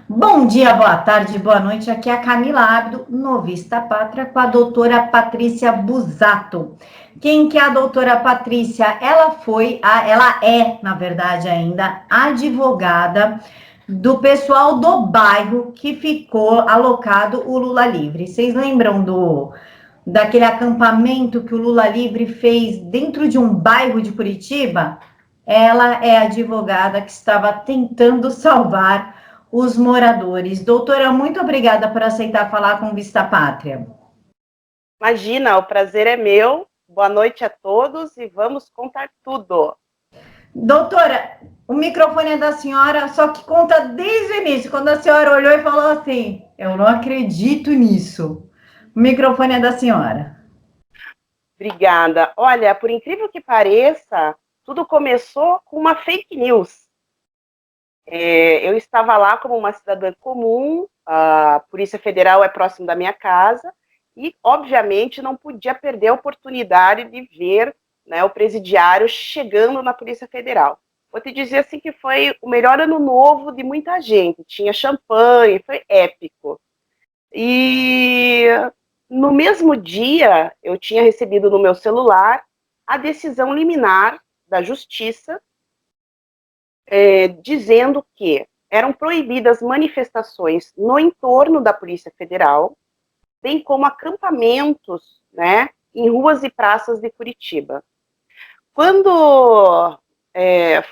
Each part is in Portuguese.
Bom dia, boa tarde, boa noite. Aqui é a Camila Abdo, novista pátria, com a doutora Patrícia Busato. Quem que é a doutora Patrícia? Ela é, na verdade, ainda advogada do pessoal do bairro que ficou alocado o Lula Livre. Vocês lembram daquele acampamento que o Lula Livre fez dentro de um bairro de Curitiba? Ela é a advogada que estava tentando salvar os moradores. Doutora, muito obrigada por aceitar falar com Vista Pátria. Imagina, o prazer é meu. Boa noite a todos e vamos contar tudo. Doutora, o microfone é da senhora, só que conta desde o início, quando a senhora olhou e falou assim: eu não acredito nisso. O microfone é da senhora. Obrigada. Olha, por incrível que pareça, tudo começou com uma fake news. Eu estava lá como uma cidadã comum, a Polícia Federal é próximo da minha casa, e, obviamente, não podia perder a oportunidade de ver, né, o presidiário chegando na Polícia Federal. Vou te dizer assim que foi o melhor ano novo de muita gente. Tinha champanhe, foi épico. E no mesmo dia, eu tinha recebido no meu celular a decisão liminar da Justiça, dizendo que eram proibidas manifestações no entorno da Polícia Federal, bem como acampamentos, né, em ruas e praças de Curitiba. Quando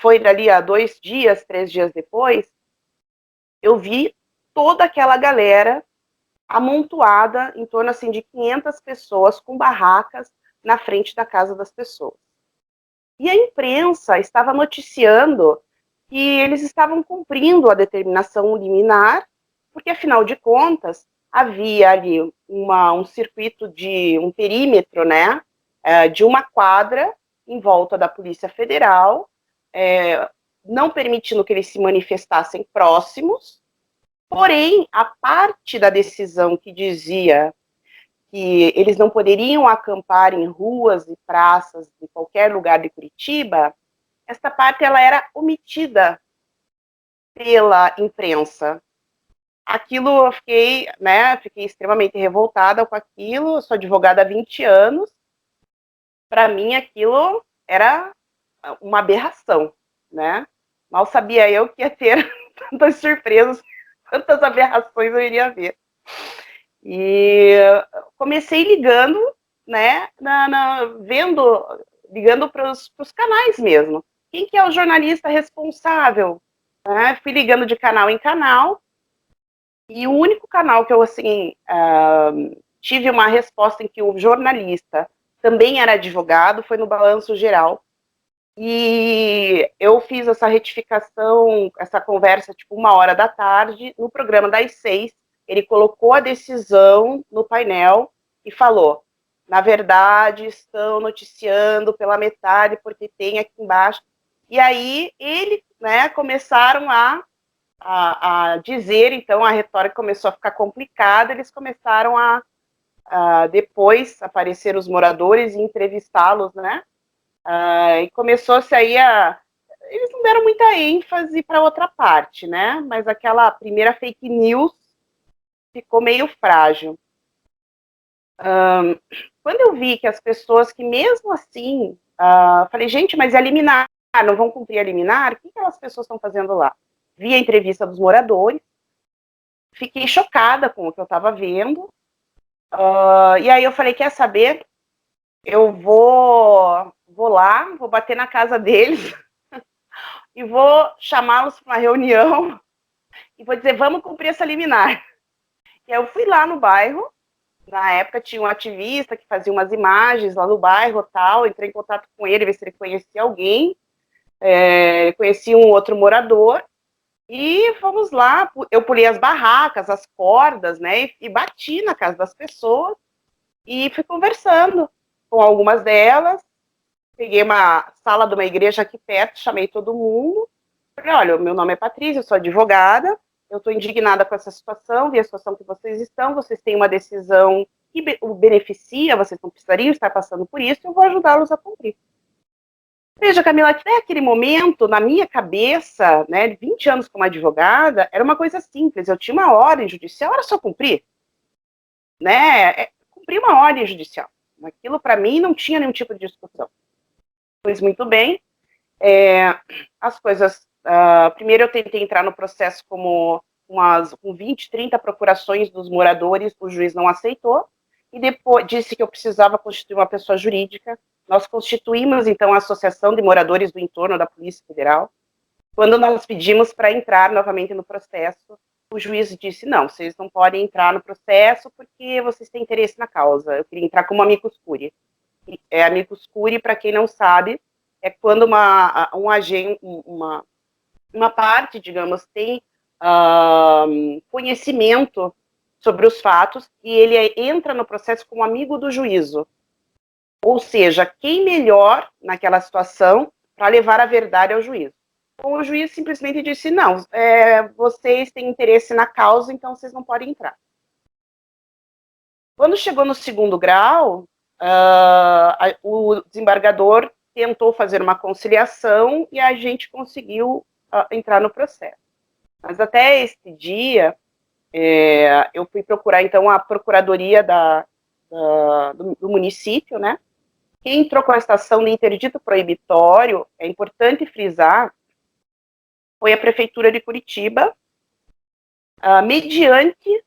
foi dali a 2 dias, 3 dias depois, eu vi toda aquela galera amontoada, em torno assim, de 500 pessoas com barracas na frente da casa das pessoas. E a imprensa estava noticiando que eles estavam cumprindo a determinação liminar, porque, afinal de contas, havia ali um circuito de um perímetro, né, de uma quadra em volta da Polícia Federal, não permitindo que eles se manifestassem próximos. Porém, a parte da decisão que dizia que eles não poderiam acampar em ruas e praças de qualquer lugar de Curitiba, essa parte ela era omitida pela imprensa. Aquilo eu fiquei, né, fiquei extremamente revoltada com aquilo, eu sou advogada há 20 anos, para mim aquilo era uma aberração, né? Mal sabia eu que ia ter tantas surpresas, quantas aberrações eu iria ver. E comecei ligando, né, ligando para os canais mesmo. Quem que é o jornalista responsável? Né? Fui ligando de canal em canal, e o único canal que eu, assim, tive uma resposta em que o jornalista também era advogado foi no Balanço Geral. E eu fiz essa retificação, essa conversa, tipo, 1 hora da tarde, no programa das 6, ele colocou a decisão no painel e falou, na verdade, estão noticiando pela metade, porque tem aqui embaixo. E aí, ele, né, começaram a dizer, então, a retórica começou a ficar complicada, eles começaram depois, aparecer os moradores e entrevistá-los, né, e começou-se aí eles não deram muita ênfase para outra parte, né? Mas aquela primeira fake news ficou meio frágil. Quando eu vi que as pessoas que mesmo assim, falei, gente, mas é liminar, não vão cumprir a liminar? O que aquelas pessoas estão fazendo lá? Vi a entrevista dos moradores, fiquei chocada com o que eu estava vendo, e aí eu falei, quer saber? Eu vou lá, vou bater na casa deles, e vou chamá-los para uma reunião e vou dizer, vamos cumprir essa liminar. E aí eu fui lá no bairro, na época tinha um ativista que fazia umas imagens lá no bairro tal, entrei em contato com ele, ver se ele conhecia alguém, conhecia um outro morador, e fomos lá, eu pulei as barracas, as cordas, né, e bati na casa das pessoas, e fui conversando com algumas delas, peguei uma sala de uma igreja aqui perto, chamei todo mundo, falei, olha, o meu nome é Patrícia, eu sou advogada, eu estou indignada com essa situação, vi a situação que vocês têm uma decisão que o beneficia, vocês não precisariam estar passando por isso, eu vou ajudá-los a cumprir. Veja, Camila, até aquele momento, na minha cabeça, né, 20 anos como advogada, era uma coisa simples. Eu tinha uma ordem judicial, era só cumprir. Né? Cumprir uma ordem judicial. Aquilo, para mim, não tinha nenhum tipo de discussão. Pois muito bem. As coisas... primeiro eu tentei entrar no processo com 20, 30 procurações dos moradores, o juiz não aceitou, e depois disse que eu precisava constituir uma pessoa jurídica. Nós constituímos, então, a Associação de Moradores do Entorno da Polícia Federal. Quando nós pedimos para entrar novamente no processo, o juiz disse, não, vocês não podem entrar no processo porque vocês têm interesse na causa. Eu queria entrar como amicus curiae. Amicus curiae, para quem não sabe, é quando uma parte, digamos, tem conhecimento sobre os fatos e ele entra no processo como amigo do juízo. Ou seja, quem melhor naquela situação para levar a verdade ao juízo. O juiz simplesmente disse, não, vocês têm interesse na causa, então vocês não podem entrar. Quando chegou no segundo grau, o desembargador tentou fazer uma conciliação e a gente conseguiu entrar no processo. Mas até esse dia, eu fui procurar, então, a procuradoria do município, né? Quem entrou com a estação de interdito proibitório, é importante frisar, foi a Prefeitura de Curitiba, mediante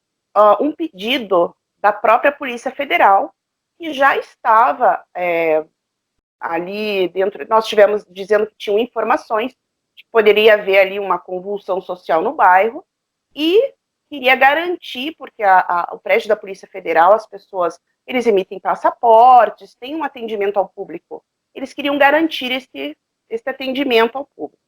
um pedido da própria Polícia Federal, que já estava ali dentro. Nós tivemos dizendo que tinham informações de que poderia haver ali uma convulsão social no bairro, e queria garantir, porque o prédio da Polícia Federal, as pessoas, eles emitem passaportes, tem um atendimento ao público. Eles queriam garantir esse atendimento ao público.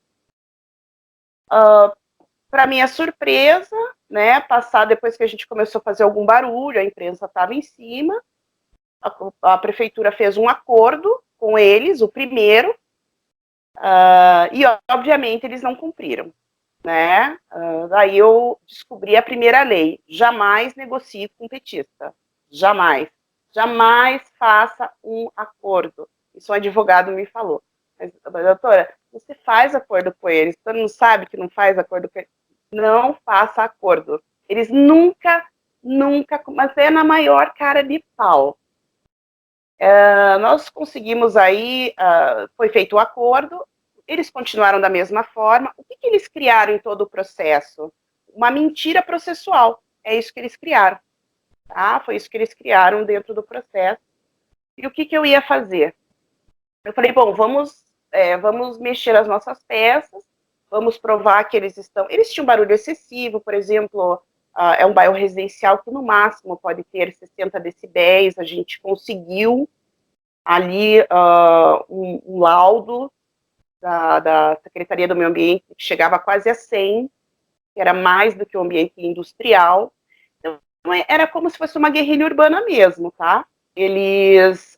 Para minha surpresa, né, depois que a gente começou a fazer algum barulho, a imprensa estava em cima, a prefeitura fez um acordo com eles, o primeiro, e obviamente eles não cumpriram. Né? Daí eu descobri a primeira lei: jamais negocie com petista, jamais, jamais faça um acordo. Isso um advogado me falou. Mas, doutora, você faz acordo com eles, você não sabe que não faz acordo com eles? Não faça acordo. Eles nunca, mas é na maior cara de pau. Nós conseguimos aí, foi feito o acordo, eles continuaram da mesma forma. O que eles criaram em todo o processo? Uma mentira processual. É isso que eles criaram. Tá? Foi isso que eles criaram dentro do processo. E o que eu ia fazer? Eu falei, bom, vamos mexer as nossas peças, vamos provar que eles estão... Eles tinham barulho excessivo, por exemplo, é um bairro residencial que no máximo pode ter 60 decibéis, a gente conseguiu ali um laudo da Secretaria do Meio Ambiente, que chegava quase a 100, que era mais do que o ambiente industrial. Então, era como se fosse uma guerrilha urbana mesmo, tá? Eles...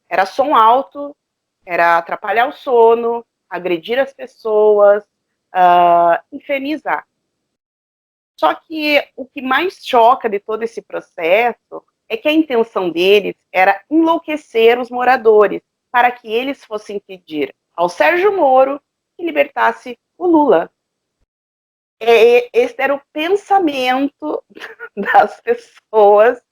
era som alto, era atrapalhar o sono, agredir as pessoas, infernizar. Só que o que mais choca de todo esse processo é que a intenção deles era enlouquecer os moradores, para que eles fossem pedir ao Sérgio Moro que libertasse o Lula. Esse era o pensamento das pessoas,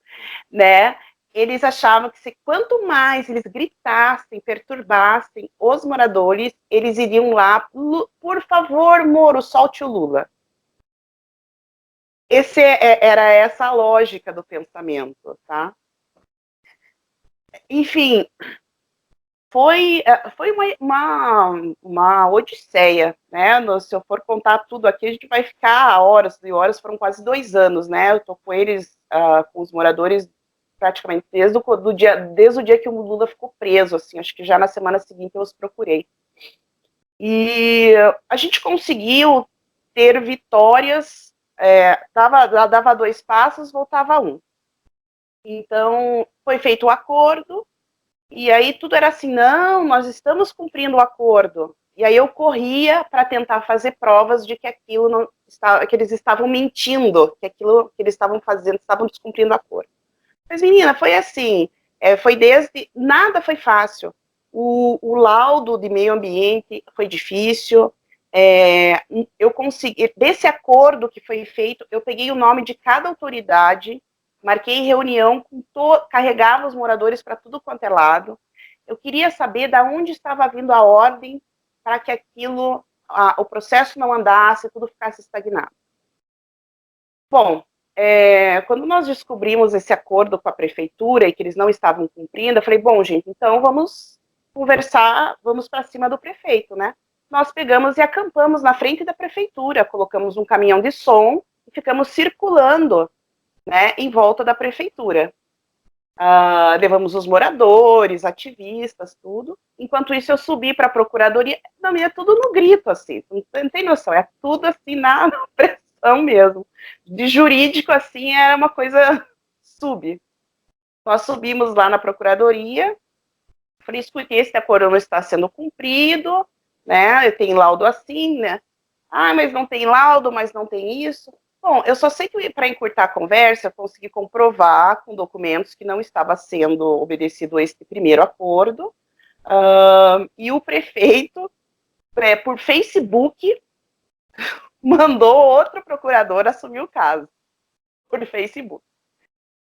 né? Eles achavam que quanto mais eles gritassem, perturbassem os moradores, eles iriam lá, por favor, Moro, solte o Lula. Era essa a lógica do pensamento, tá? Enfim, foi uma odisseia, né? Se eu for contar tudo aqui, a gente vai ficar horas e horas, foram quase 2 anos, né? Eu tô com eles, com os moradores, praticamente desde o dia que o Lula ficou preso, assim, acho que já na semana seguinte eu os procurei. E a gente conseguiu ter vitórias, dava 2 passos, voltava 1. Então, foi feito o acordo, e aí tudo era assim, não, nós estamos cumprindo o acordo. E aí eu corria para tentar fazer provas de que aquilo não estava, que eles estavam mentindo, que aquilo que eles estavam fazendo, estavam descumprindo o acordo. Mas, menina, foi assim, nada foi fácil. O laudo de meio ambiente foi difícil. Eu consegui, desse acordo que foi feito, eu peguei o nome de cada autoridade, marquei reunião, carregava os moradores para tudo quanto é lado. Eu queria saber de onde estava vindo a ordem para que aquilo, o processo não andasse, tudo ficasse estagnado. Bom, quando nós descobrimos esse acordo com a prefeitura e que eles não estavam cumprindo, eu falei, bom, gente, então vamos conversar, vamos para cima do prefeito, né? Nós pegamos e acampamos na frente da prefeitura, colocamos um caminhão de som e ficamos circulando, né, em volta da prefeitura. Levamos os moradores, ativistas, tudo. Enquanto isso, eu subi para a procuradoria, não, é tudo no grito, assim, não tem noção, é tudo assim na pressão mesmo. De jurídico, assim, era uma coisa Nós subimos lá na procuradoria, falei, escute, esse acordo não está sendo cumprido, né, tem laudo assim, né, mas não tem laudo, mas não tem isso. Bom, eu só sei que, para encurtar a conversa, eu consegui comprovar com documentos que não estava sendo obedecido esse primeiro acordo, e o prefeito, por Facebook, mandou outro procurador assumir o caso, por Facebook.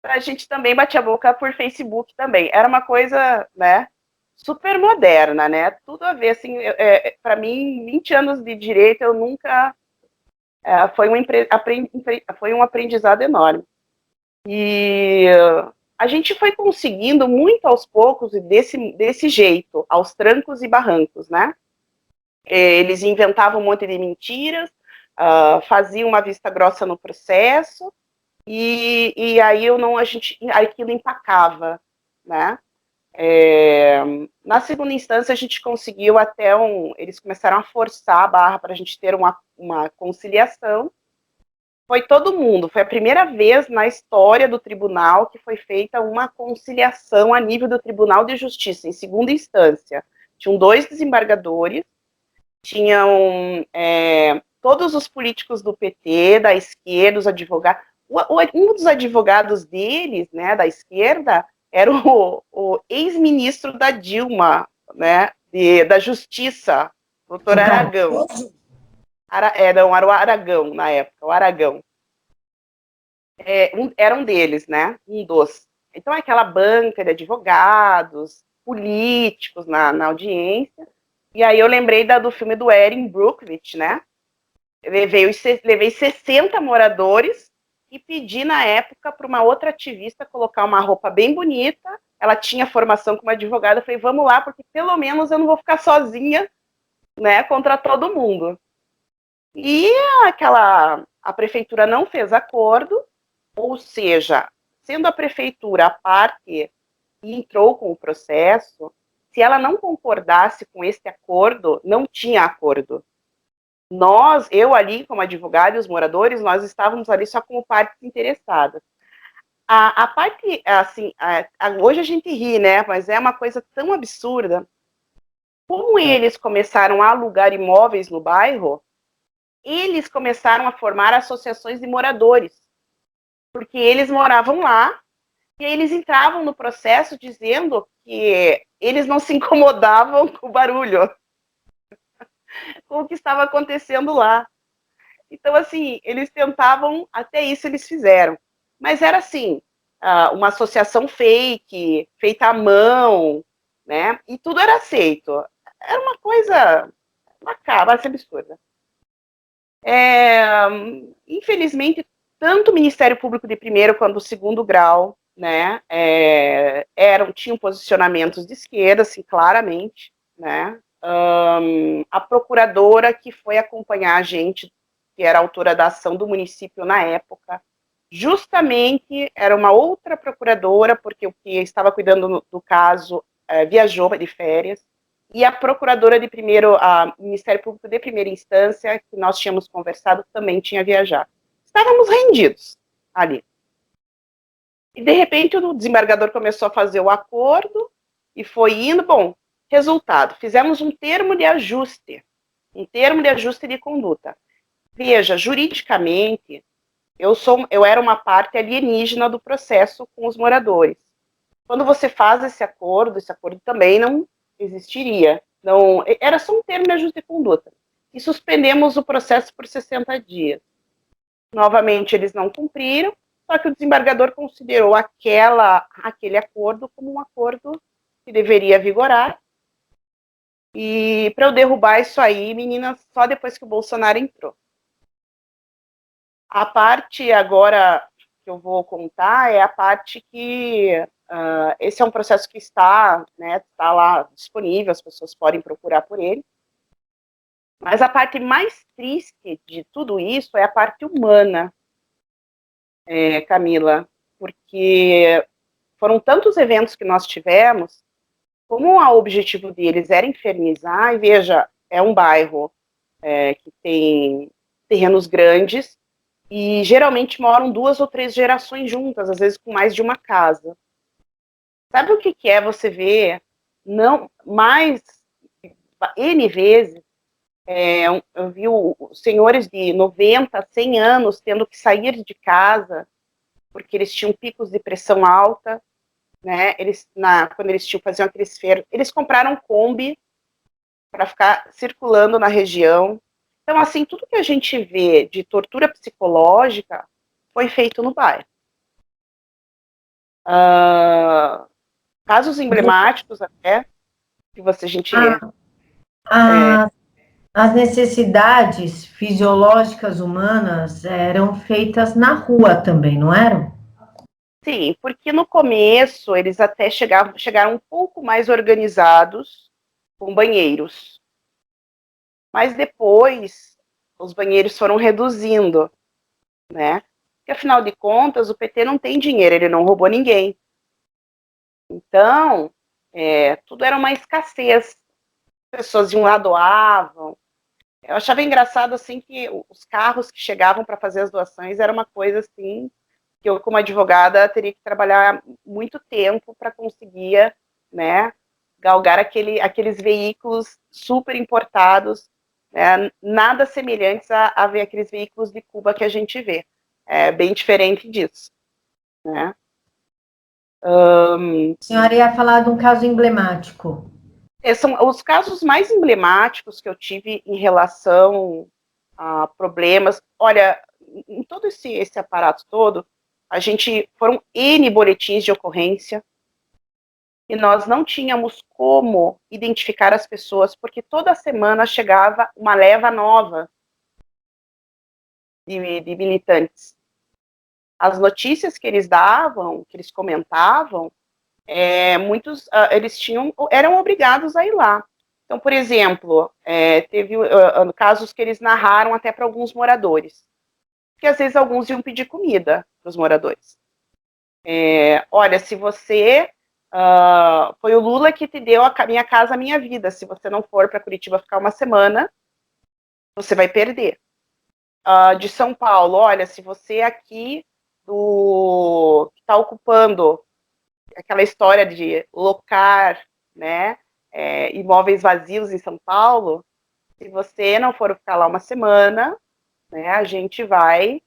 A gente também batia a boca por Facebook também. Era uma coisa, né, super moderna, né, tudo a ver, assim, para mim, 20 anos de direito, eu nunca... foi um aprendizado enorme. E a gente foi conseguindo muito aos poucos, e desse jeito, aos trancos e barrancos, né? Eles inventavam um monte de mentiras, faziam uma vista grossa no processo, e aí aquilo empacava, né? Na segunda instância, a gente conseguiu eles começaram a forçar a barra para a gente ter uma conciliação. Foi todo mundo, foi a primeira vez na história do tribunal que foi feita uma conciliação a nível do Tribunal de Justiça, em segunda instância. Tinham 2 desembargadores, tinham todos os políticos do PT, da esquerda, os advogados. Um dos advogados deles, né, da esquerda, era o ex-ministro da Dilma, né, da Justiça, doutor Aragão. Não, era o Aragão na época, o Aragão. Era um deles, né? Um dos. Então, aquela banca de advogados, políticos na audiência. E aí eu lembrei do filme do Erin Brockovich, né? Levei 60 moradores e pedi, na época, para uma outra ativista colocar uma roupa bem bonita. Ela tinha formação como advogada. Eu falei, vamos lá, porque pelo menos eu não vou ficar sozinha, né, contra todo mundo. E a prefeitura não fez acordo, ou seja, sendo a prefeitura a parte que entrou com o processo, se ela não concordasse com esse acordo, não tinha acordo. Eu ali como advogada e os moradores, nós estávamos ali só como partes interessadas. A parte, assim, hoje a gente ri, né, mas é uma coisa tão absurda. Como eles começaram a alugar imóveis no bairro, eles começaram a formar associações de moradores, porque eles moravam lá, e aí eles entravam no processo dizendo que eles não se incomodavam com o barulho, com o que estava acontecendo lá. Então, assim, eles tentavam, até isso eles fizeram. Mas era assim, uma associação fake, feita à mão, né? E tudo era aceito. Era uma coisa macabra, absurda. Infelizmente, tanto o Ministério Público de primeiro quanto do segundo grau, né, tinham posicionamentos de esquerda, assim, claramente, né, a procuradora que foi acompanhar a gente, que era autora da ação do município na época, justamente era uma outra procuradora, porque o que estava cuidando do caso viajou de férias, e a procuradora de Ministério Público de primeira instância, que nós tínhamos conversado, também tinha viajado. Estávamos rendidos ali. E, de repente, o desembargador começou a fazer o acordo e foi indo. Bom, resultado, fizemos um termo de ajuste de conduta. Veja, juridicamente, eu era uma parte alienígena do processo com os moradores. Quando você faz esse acordo também existiria. Não, era só um termo de ajuste de conduta. E suspendemos o processo por 60 dias. Novamente, eles não cumpriram, só que o desembargador considerou aquele acordo como um acordo que deveria vigorar. E para eu derrubar isso aí, meninas, só depois que o Bolsonaro entrou. A parte agora que eu vou contar é a parte que esse é um processo que está, né, está lá disponível, as pessoas podem procurar por ele. Mas a parte mais triste de tudo isso é a parte humana, Camila, porque foram tantos eventos que nós tivemos, como o objetivo deles era infernizar, e veja, é um bairro que tem terrenos grandes, e geralmente moram 2 ou 3 gerações juntas, às vezes com mais de uma casa. Sabe o que é você ver, não mais N vezes, eu vi senhores de 90, 100 anos tendo que sair de casa porque eles tinham picos de pressão alta, né? Quando eles faziam aqueles feiros, eles compraram Kombi para ficar circulando na região. Então, assim, tudo que a gente vê de tortura psicológica foi feito no bairro. Casos emblemáticos até, que a gente... As necessidades fisiológicas humanas eram feitas na rua também, não eram? Sim, porque no começo eles até chegaram um pouco mais organizados com banheiros. Mas depois os banheiros foram reduzindo, né? Porque afinal de contas o PT não tem dinheiro, ele não roubou ninguém. Então, tudo era uma escassez. As pessoas iam lá, doavam. Eu achava engraçado, assim, que os carros que chegavam para fazer as doações era uma coisa, assim, que eu, como advogada, teria que trabalhar muito tempo para conseguir, né, galgar aqueles veículos super importados, né, nada semelhantes a ver aqueles veículos de Cuba que a gente vê. É bem diferente disso, né. A senhora ia falar de um caso emblemático. São os casos mais emblemáticos que eu tive em relação a problemas. Olha, em todo esse aparato todo, foram N boletins de ocorrência, e nós não tínhamos como identificar as pessoas, porque toda semana chegava uma leva nova de militantes. As notícias que eles davam, que eles comentavam, muitos eram obrigados a ir lá. Então, por exemplo, teve casos que eles narraram até para alguns moradores, que às vezes alguns iam pedir comida para os moradores. Olha, se você... foi o Lula que te deu a minha casa, a minha vida. Se você não for para Curitiba ficar uma semana, você vai perder. De São Paulo, olha, se você aqui que está ocupando aquela história de locar, né, imóveis vazios em São Paulo, se você não for ficar lá uma semana, né, a gente vai,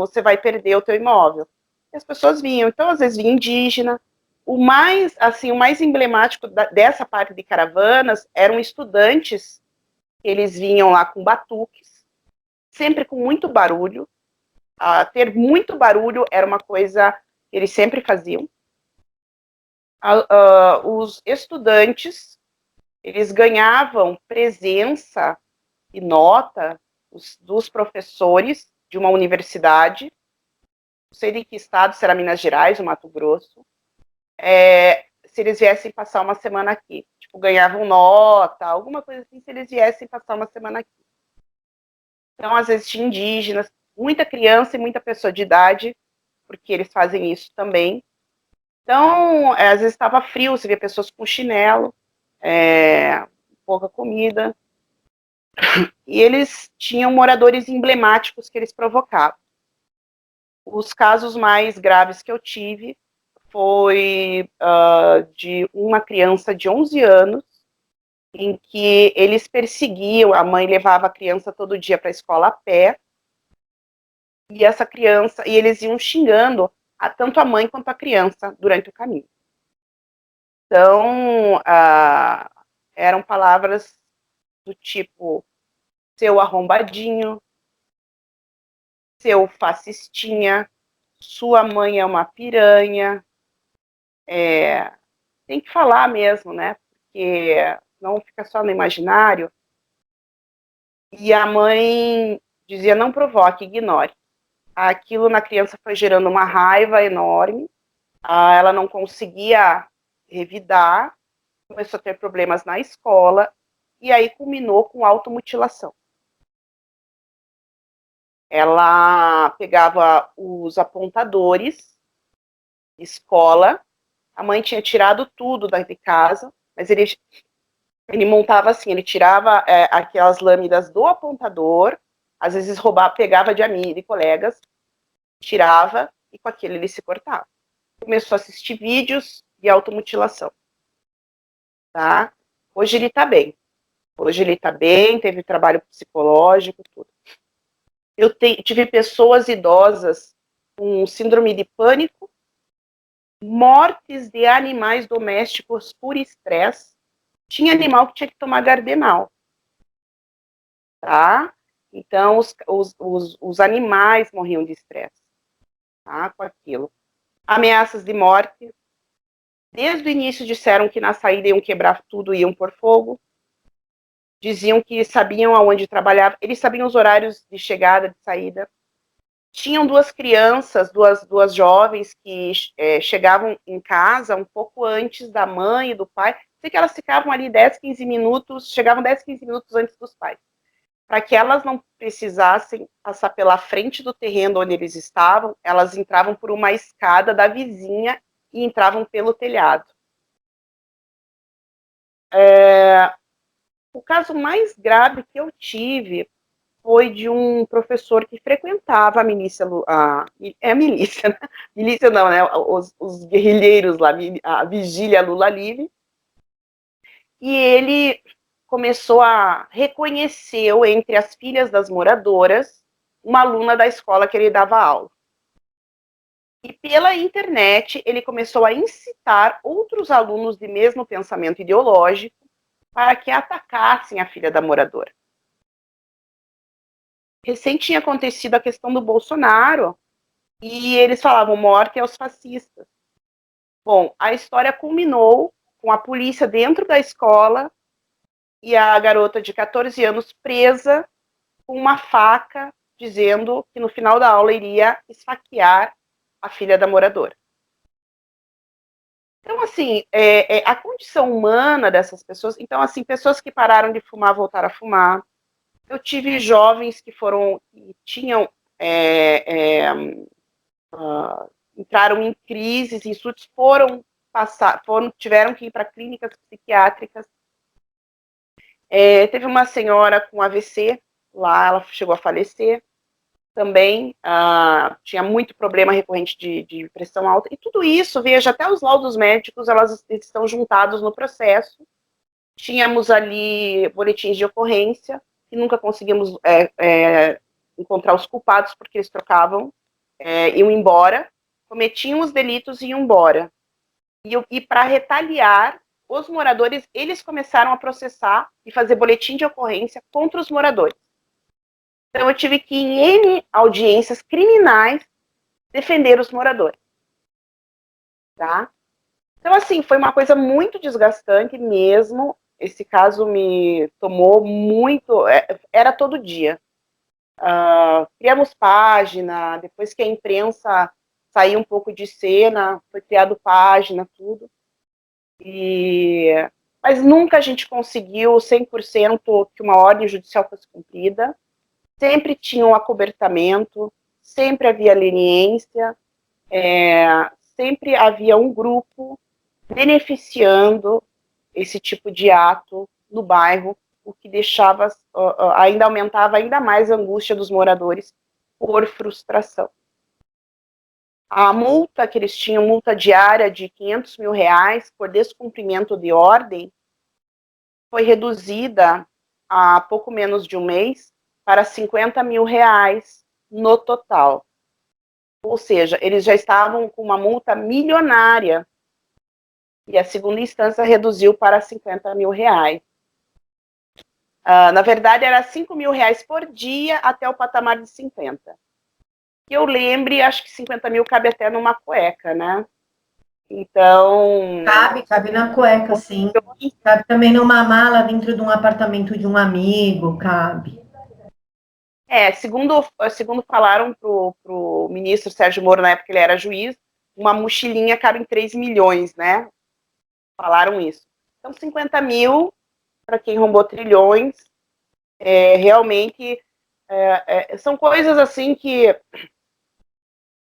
você vai perder o teu imóvel. E as pessoas vinham, então às vezes vinha indígena. O mais emblemático dessa parte de caravanas eram estudantes, eles vinham lá com batuques, sempre com muito barulho. Ter muito barulho era uma coisa que eles sempre faziam. Os estudantes, eles ganhavam presença e nota dos professores de uma universidade, não sei de que estado, se era Minas Gerais ou Mato Grosso, se eles viessem passar uma semana aqui. Tipo, ganhavam nota, alguma coisa assim, se eles viessem passar uma semana aqui. Então, às vezes, tinha indígenas, muita criança e muita pessoa de idade, porque eles fazem isso também. Então, às vezes estava frio, você via pessoas com chinelo, pouca comida. E eles tinham moradores emblemáticos que eles provocavam. Os casos mais graves que eu tive foi de uma criança de 11 anos, em que eles perseguiam, a mãe levava a criança todo dia para a escola a pé, e essa criança, e eles iam xingando tanto a mãe quanto a criança durante o caminho. Então, eram palavras do tipo, seu arrombadinho, seu fascistinha, sua mãe é uma piranha. Tem que falar mesmo, né? Porque não fica só no imaginário. E a mãe dizia, não provoque, ignore. Aquilo na criança foi gerando uma raiva enorme. Ela não conseguia revidar, começou a ter problemas na escola, e aí culminou com automutilação. Ela pegava os apontadores, escola, a mãe tinha tirado tudo de casa, mas ele montava assim, ele tirava aquelas lâminas do apontador, às vezes roubava, pegava de amigos e colegas, tirava, e com aquilo ele se cortava. Começou a assistir vídeos de automutilação. Tá? Hoje ele tá bem. Hoje ele tá bem, teve trabalho psicológico, tudo. Eu tive pessoas idosas com síndrome de pânico, mortes de animais domésticos por estresse. Tinha animal que tinha que tomar Gardenal. Tá? Então, os animais morriam de estresse, tá? Com aquilo. Ameaças de morte. Desde o início disseram que na saída iam quebrar tudo, iam por fogo. Diziam que sabiam aonde trabalhava, eles sabiam os horários de chegada, de saída. Tinham duas crianças, duas jovens que chegavam em casa um pouco antes da mãe e do pai. Sei que elas ficavam ali 10, 15 minutos, chegavam 10, 15 minutos antes dos pais. Para que elas não precisassem passar pela frente do terreno onde eles estavam, elas entravam por uma escada da vizinha e entravam pelo telhado. O caso mais grave que eu tive foi de um professor que frequentava a milícia, a milícia, né? Milícia não, né? Os guerrilheiros lá, a vigília Lula Livre, e ele começou a reconhecer entre as filhas das moradoras uma aluna da escola que ele dava aula. E pela internet ele começou a incitar outros alunos de mesmo pensamento ideológico para que atacassem a filha da moradora. Recém tinha acontecido a questão do Bolsonaro e eles falavam morte aos fascistas. Bom, a história culminou com a polícia dentro da escola e a garota de 14 anos presa com uma faca, dizendo que no final da aula iria esfaquear a filha da moradora. Então, assim, a condição humana dessas pessoas... Então, assim, pessoas que pararam de fumar voltaram a fumar. Eu tive jovens que tinham... entraram em crises, em surtos, tiveram que ir para clínicas psiquiátricas. Teve uma senhora com AVC, lá ela chegou a falecer, também tinha muito problema recorrente de pressão alta, e tudo isso, veja, até os laudos médicos, elas estão juntados no processo. Tínhamos ali boletins de ocorrência, que nunca conseguimos encontrar os culpados, porque eles trocavam, iam embora, cometiam os delitos e iam embora. E para retaliar, os moradores, eles começaram a processar e fazer boletim de ocorrência contra os moradores. Então, eu tive que, em N audiências criminais, defender os moradores. Tá? Então, assim, foi uma coisa muito desgastante mesmo. Esse caso me tomou muito... Era todo dia. Criamos página, depois que a imprensa saiu um pouco de cena, foi criado página, tudo. Mas nunca a gente conseguiu 100% que uma ordem judicial fosse cumprida. Sempre tinha um acobertamento, sempre havia leniência, sempre havia um grupo beneficiando esse tipo de ato no bairro, o que deixava, ainda aumentava ainda mais a angústia dos moradores por frustração. A multa que eles tinham, multa diária de R$500 mil por descumprimento de ordem, foi reduzida há pouco menos de um mês para R$50 mil no total. Ou seja, eles já estavam com uma multa milionária. e a segunda instância reduziu para 50 mil reais. Na verdade, era 5 mil reais por dia até o patamar de 50. Que eu lembre, acho que 50 mil cabe até numa cueca, né? Então... Cabe na cueca, sim. Cabe também numa mala dentro de um apartamento de um amigo, cabe. Segundo falaram pro ministro Sérgio Moro, na época que ele era juiz, uma mochilinha cabe em 3 milhões, né? Falaram isso. Então, 50 mil, para quem roubou trilhões, realmente são coisas assim que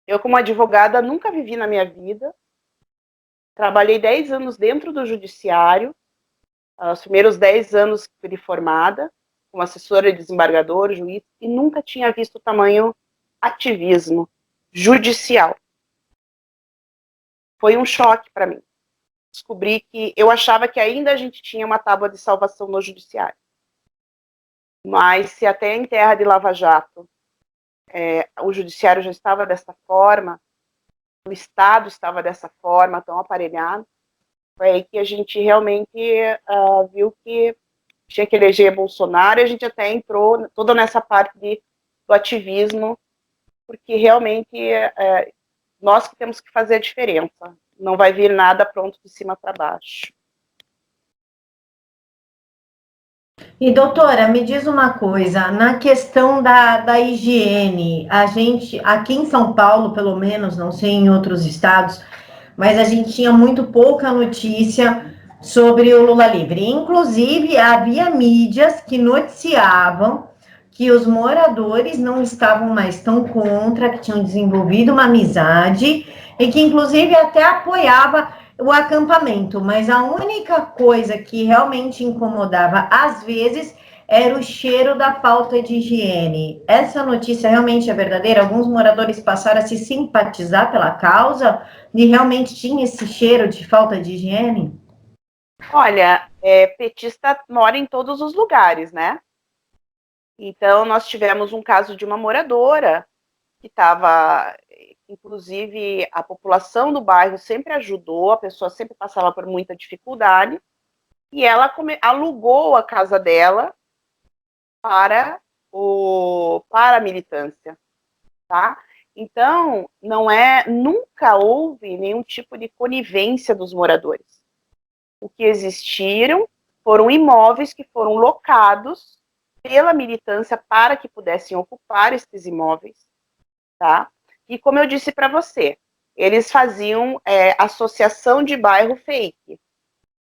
eu, como advogada, nunca vivi na minha vida. Trabalhei 10 anos dentro do judiciário, os primeiros 10 anos que fui formada, como assessora de desembargador, juiz, e nunca tinha visto o tamanho ativismo judicial. Foi um choque para mim. Descobri que eu achava que ainda a gente tinha uma tábua de salvação no judiciário. Mas se até em terra de Lava Jato o judiciário já estava dessa forma, o Estado estava dessa forma, tão aparelhado, foi aí que a gente realmente viu que tinha que eleger Bolsonaro, e a gente até entrou toda nessa parte do ativismo, porque realmente nós que temos que fazer a diferença. Não vai vir nada pronto de cima para baixo. E doutora, me diz uma coisa, na questão da higiene, a gente, aqui em São Paulo, pelo menos, não sei em outros estados, mas a gente tinha muito pouca notícia sobre o Lula livre. Inclusive, havia mídias que noticiavam que os moradores não estavam mais tão contra, que tinham desenvolvido uma amizade e que, inclusive, até apoiava o acampamento. Mas a única coisa que realmente incomodava, às vezes, era o cheiro da falta de higiene. Essa notícia realmente é verdadeira? Alguns moradores passaram a se simpatizar pela causa e realmente tinha esse cheiro de falta de higiene? Olha, petista mora em todos os lugares, né? Então, nós tivemos um caso de uma moradora que estava, inclusive, a população do bairro sempre ajudou, a pessoa sempre passava por muita dificuldade, e ela alugou a casa dela para a militância, tá? Então, nunca houve nenhum tipo de conivência dos moradores. O que existiram foram imóveis que foram locados pela militância para que pudessem ocupar esses imóveis, tá? E como eu disse para você, eles faziam associação de bairro fake,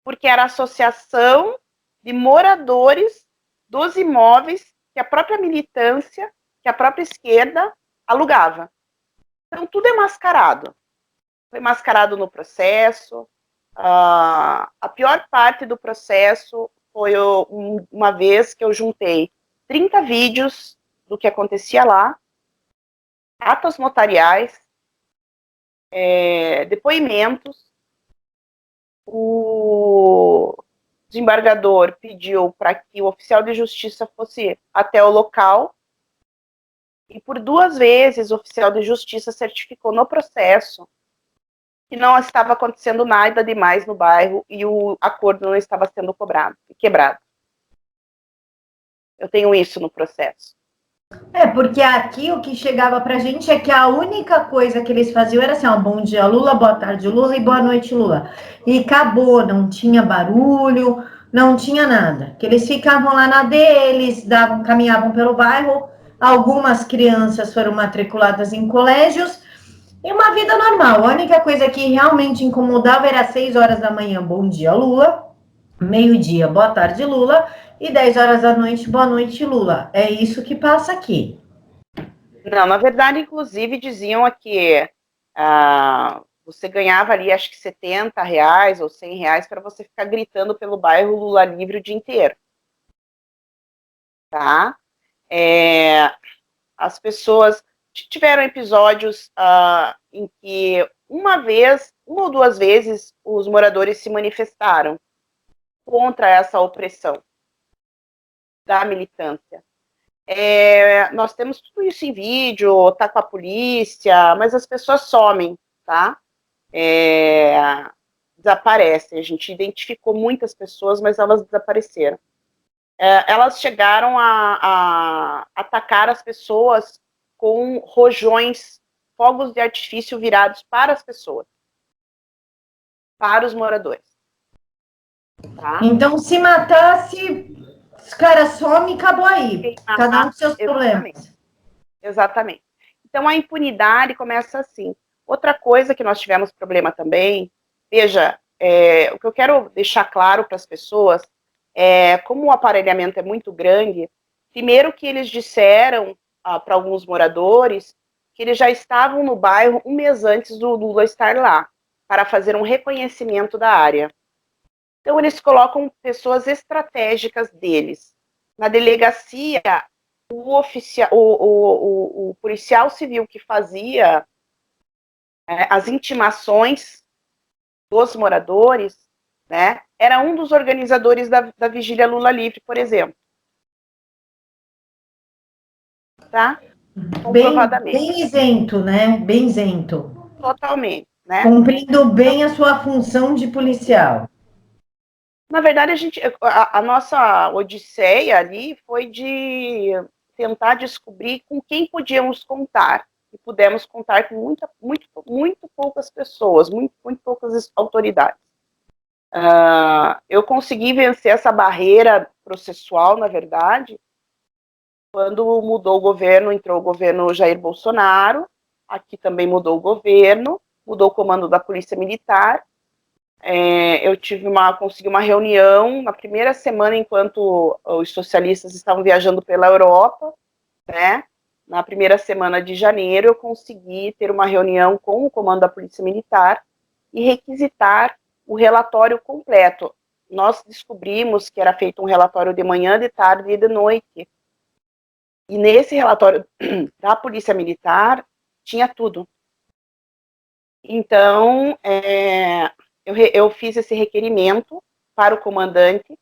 porque era associação de moradores dos imóveis que a própria militância, que a própria esquerda alugava. Então, tudo é mascarado. Foi mascarado no processo. A pior parte do processo foi uma vez que eu juntei 30 vídeos do que acontecia lá, atos notariais, depoimentos. O desembargador pediu para que o oficial de justiça fosse até o local, e por 2 vezes o oficial de justiça certificou no processo que não estava acontecendo nada demais no bairro e o acordo não estava sendo quebrado. Eu tenho isso no processo. Porque aqui o que chegava pra gente é que a única coisa que eles faziam era assim, ó, bom dia Lula, boa tarde Lula e boa noite Lula. E acabou, não tinha barulho, não tinha nada. Que eles ficavam lá na deles, caminhavam pelo bairro, algumas crianças foram matriculadas em colégios, e uma vida normal. A única coisa que realmente incomodava era às 6 horas da manhã, bom dia Lula, meio-dia, boa tarde Lula, e 10 horas da noite, boa noite Lula. É isso que passa aqui. Não, na verdade, inclusive, diziam que você ganhava ali, acho que R$70 ou R$100 para você ficar gritando pelo bairro Lula livre o dia inteiro. Tá? As pessoas tiveram episódios em que uma ou 2 vezes, os moradores se manifestaram contra essa opressão da militância. Nós temos tudo isso em vídeo, tá com a polícia, mas as pessoas somem, tá? desaparecem. A gente identificou muitas pessoas, mas elas desapareceram. Elas chegaram a atacar as pessoas com rojões, fogos de artifício virados para as pessoas, para os moradores. Tá? Então, se matasse, os caras somem e acabou aí. Cada um com seus problemas. Exatamente. Então, a impunidade começa assim. Outra coisa que nós tivemos problema também, veja, o que eu quero deixar claro para as pessoas é, como o aparelhamento é muito grande, primeiro que eles disseram para alguns moradores que eles já estavam no bairro um mês antes do Lula estar lá, para fazer um reconhecimento da área. Então, eles colocam pessoas estratégicas deles. Na delegacia, o policial civil que fazia as intimações dos moradores, né, era um dos organizadores da Vigília Lula Livre, por exemplo. Tá? Bem isento, né? Bem isento. Totalmente, né? Cumprindo bem a sua função de policial. Na verdade, a nossa odisseia ali foi de tentar descobrir com quem podíamos contar. E pudemos contar com muito poucas pessoas, muito poucas autoridades. Eu consegui vencer essa barreira processual, na verdade, quando mudou o governo, entrou o governo Jair Bolsonaro, aqui também mudou o governo, mudou o comando da Polícia Militar. Eu consegui uma reunião na primeira semana, enquanto os socialistas estavam viajando pela Europa, né? Na primeira semana de janeiro, eu consegui ter uma reunião com o comando da Polícia Militar e requisitar o relatório completo. Nós descobrimos que era feito um relatório de manhã, de tarde e de noite. E nesse relatório da Polícia Militar tinha tudo. Então, eu fiz esse requerimento para o comandante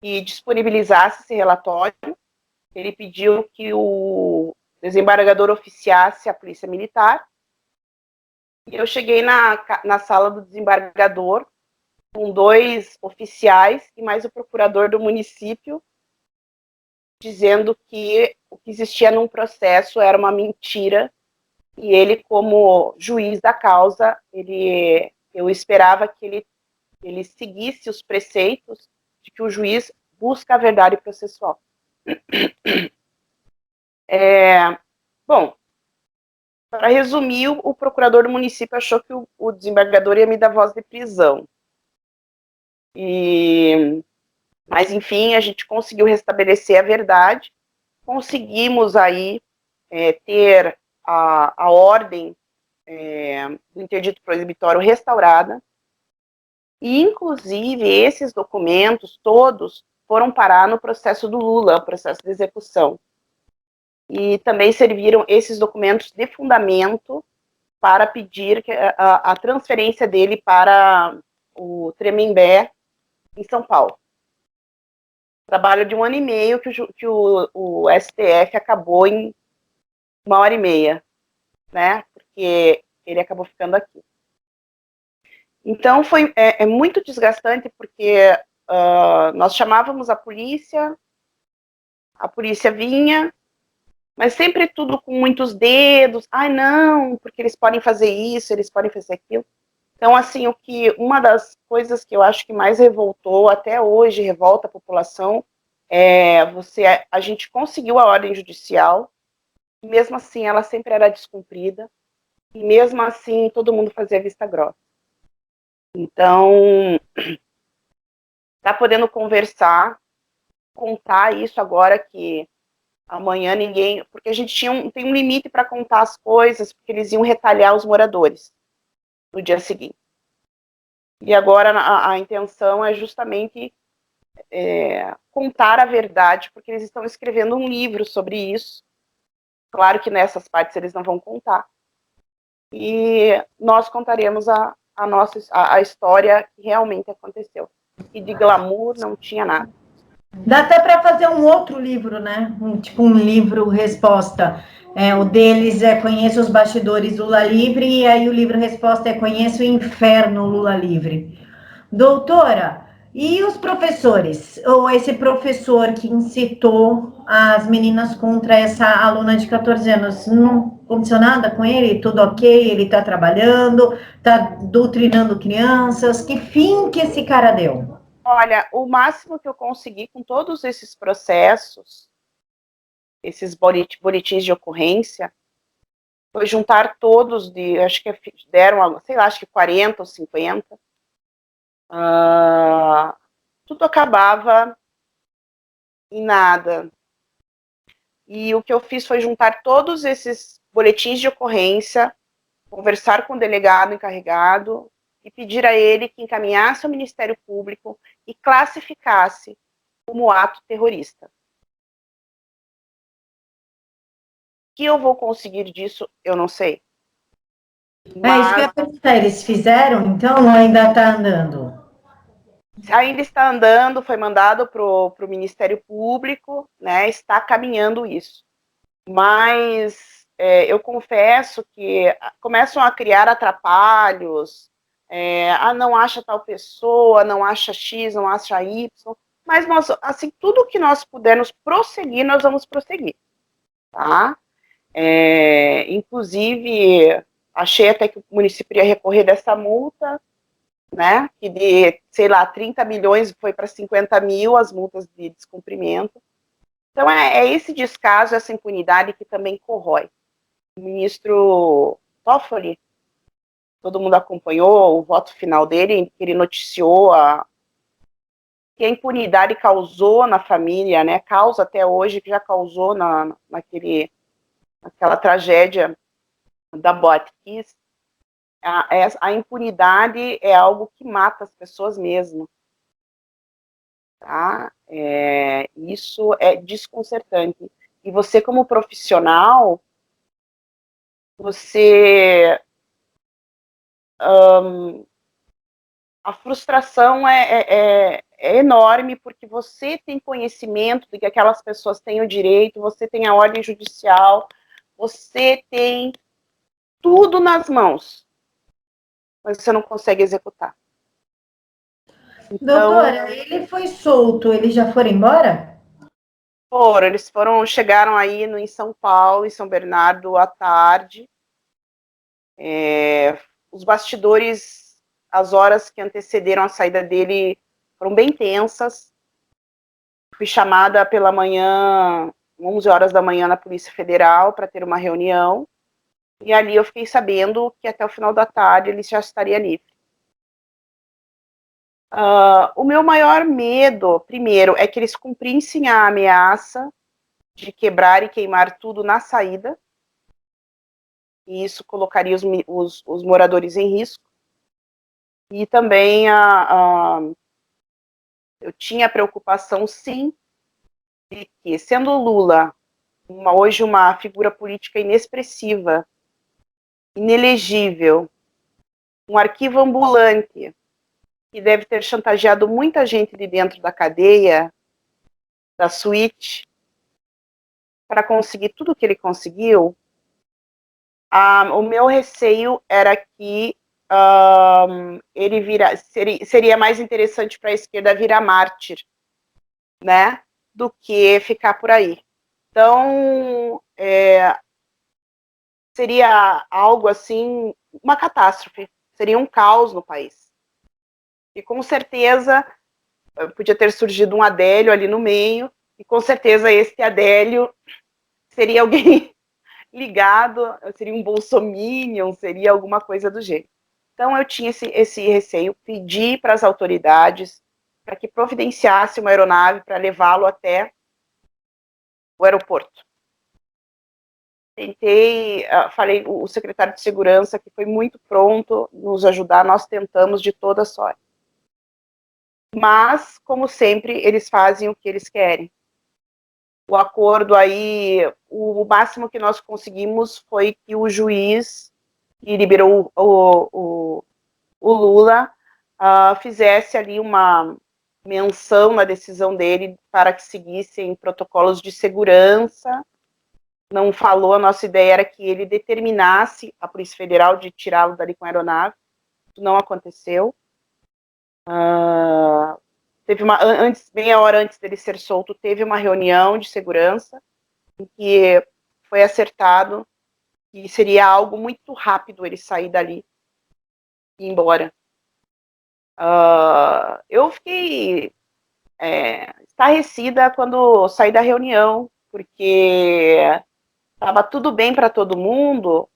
que disponibilizasse esse relatório. Ele pediu que o desembargador oficiasse a Polícia Militar. E eu cheguei na sala do desembargador com 2 oficiais e mais o procurador do município, dizendo que o que existia num processo era uma mentira, e ele, como juiz da causa, eu esperava que ele seguisse os preceitos de que o juiz busca a verdade processual. Bom, para resumir, o procurador do município achou que o desembargador ia me dar voz de prisão. Mas, enfim, a gente conseguiu restabelecer a verdade, conseguimos aí ter a ordem do interdito proibitório restaurada, e, inclusive, esses documentos todos foram parar no processo do Lula, o processo de execução. E também serviram esses documentos de fundamento para pedir a transferência dele para o Tremembé, em São Paulo. Trabalho de 1 ano e meio que o STF acabou em 1h30, né? Porque ele acabou ficando aqui. Então, é muito desgastante, porque nós chamávamos a polícia vinha, mas sempre tudo com muitos dedos. Ai, não, porque eles podem fazer isso, eles podem fazer aquilo. Então, assim, uma das coisas que eu acho que mais revoltou, até hoje revolta a população, a gente conseguiu a ordem judicial, e mesmo assim ela sempre era descumprida, e mesmo assim todo mundo fazia vista grossa. Então, tá podendo conversar, contar isso agora que amanhã ninguém... Porque a gente tem um limite para contar as coisas, porque eles iam retalhar os moradores no dia seguinte. E agora a intenção é justamente contar a verdade, porque eles estão escrevendo um livro sobre isso. Claro que nessas partes eles não vão contar. E nós contaremos a história que realmente aconteceu. E de glamour não tinha nada. Dá até para fazer um outro livro, né? Tipo um livro resposta. O deles é Conheço os Bastidores Lula Livre, e aí o livro resposta é Conheço o Inferno Lula Livre. Doutora, e os professores? Ou esse professor que incitou as meninas contra essa aluna de 14 anos, não aconteceu nada com ele? Tudo ok? Ele está trabalhando, está doutrinando crianças? Que fim que esse cara deu? Olha, o máximo que eu consegui com todos esses processos, esses boletins de ocorrência, foi juntar todos acho que deram, sei lá, acho que 40 ou 50. Tudo acabava em nada. E o que eu fiz foi juntar todos esses boletins de ocorrência, conversar com o delegado encarregado e pedir a ele que encaminhasse ao Ministério Público e classificasse como ato terrorista. O que eu vou conseguir disso, eu não sei. Mas... isso que eu ia perguntar, eles fizeram, então, ou ainda está andando? Ainda está andando, foi mandado para o Ministério Público, né, está caminhando isso. Mas eu confesso que começam a criar atrapalhos, não acha tal pessoa, não acha X, não acha Y, mas nós, assim, tudo que nós pudermos prosseguir, nós vamos prosseguir, tá? Inclusive, achei até que o município ia recorrer dessa multa, né, que de, sei lá, 30 milhões foi para 50 mil as multas de descumprimento. Então, é esse descaso, essa impunidade que também corrói. O ministro Toffoli, todo mundo acompanhou o voto final dele, que ele noticiou que a impunidade causou na família, né, causa até hoje, que já causou naquela tragédia da Boate Kiss. A impunidade é algo que mata as pessoas mesmo. Tá? Isso é desconcertante. E você, como profissional, a frustração é enorme, porque você tem conhecimento de que aquelas pessoas têm o direito, você tem a ordem judicial, você tem tudo nas mãos, mas você não consegue executar. Então, doutora, ele foi solto, eles já foram embora? eles chegaram aí em São Paulo, em São Bernardo, à tarde. Os bastidores, as horas que antecederam a saída dele foram bem tensas. Fui chamada pela manhã, 11 horas da manhã, na Polícia Federal para ter uma reunião. E ali eu fiquei sabendo que até o final da tarde ele já estaria livre. O meu maior medo, primeiro, é que eles cumprissem a ameaça de quebrar e queimar tudo na saída. E isso colocaria os moradores em risco. E também eu tinha a preocupação, sim, de que, sendo Lula hoje uma figura política inexpressiva, inelegível, um arquivo ambulante, que deve ter chantageado muita gente de dentro da cadeia, da suíte, para conseguir tudo o que ele conseguiu, o meu receio era que ele seria mais interessante para a esquerda virar mártir, né, do que ficar por aí. Então, seria algo assim, uma catástrofe, seria um caos no país. E com certeza podia ter surgido um Adélio ali no meio, e com certeza esse Adélio seria alguém ligado, seria um bolsominion, seria alguma coisa do jeito. Então eu tinha esse receio, pedi para as autoridades para que providenciasse uma aeronave para levá-lo até o aeroporto. Tentei, falei, o secretário de segurança, que foi muito pronto nos ajudar, nós tentamos de toda sorte. Mas, como sempre, eles fazem o que eles querem. O acordo aí, o máximo que nós conseguimos foi que o juiz que liberou o Lula fizesse ali uma menção na decisão dele para que seguissem protocolos de segurança não falou, a nossa ideia era que ele determinasse a Polícia Federal de tirá-lo dali com a aeronave. Isso não aconteceu. Teve meia hora antes dele ser solto, teve uma reunião de segurança em que foi acertado que seria algo muito rápido ele sair dali e ir embora. Eu fiquei estarrecida quando saí da reunião, porque estava tudo bem para todo mundo,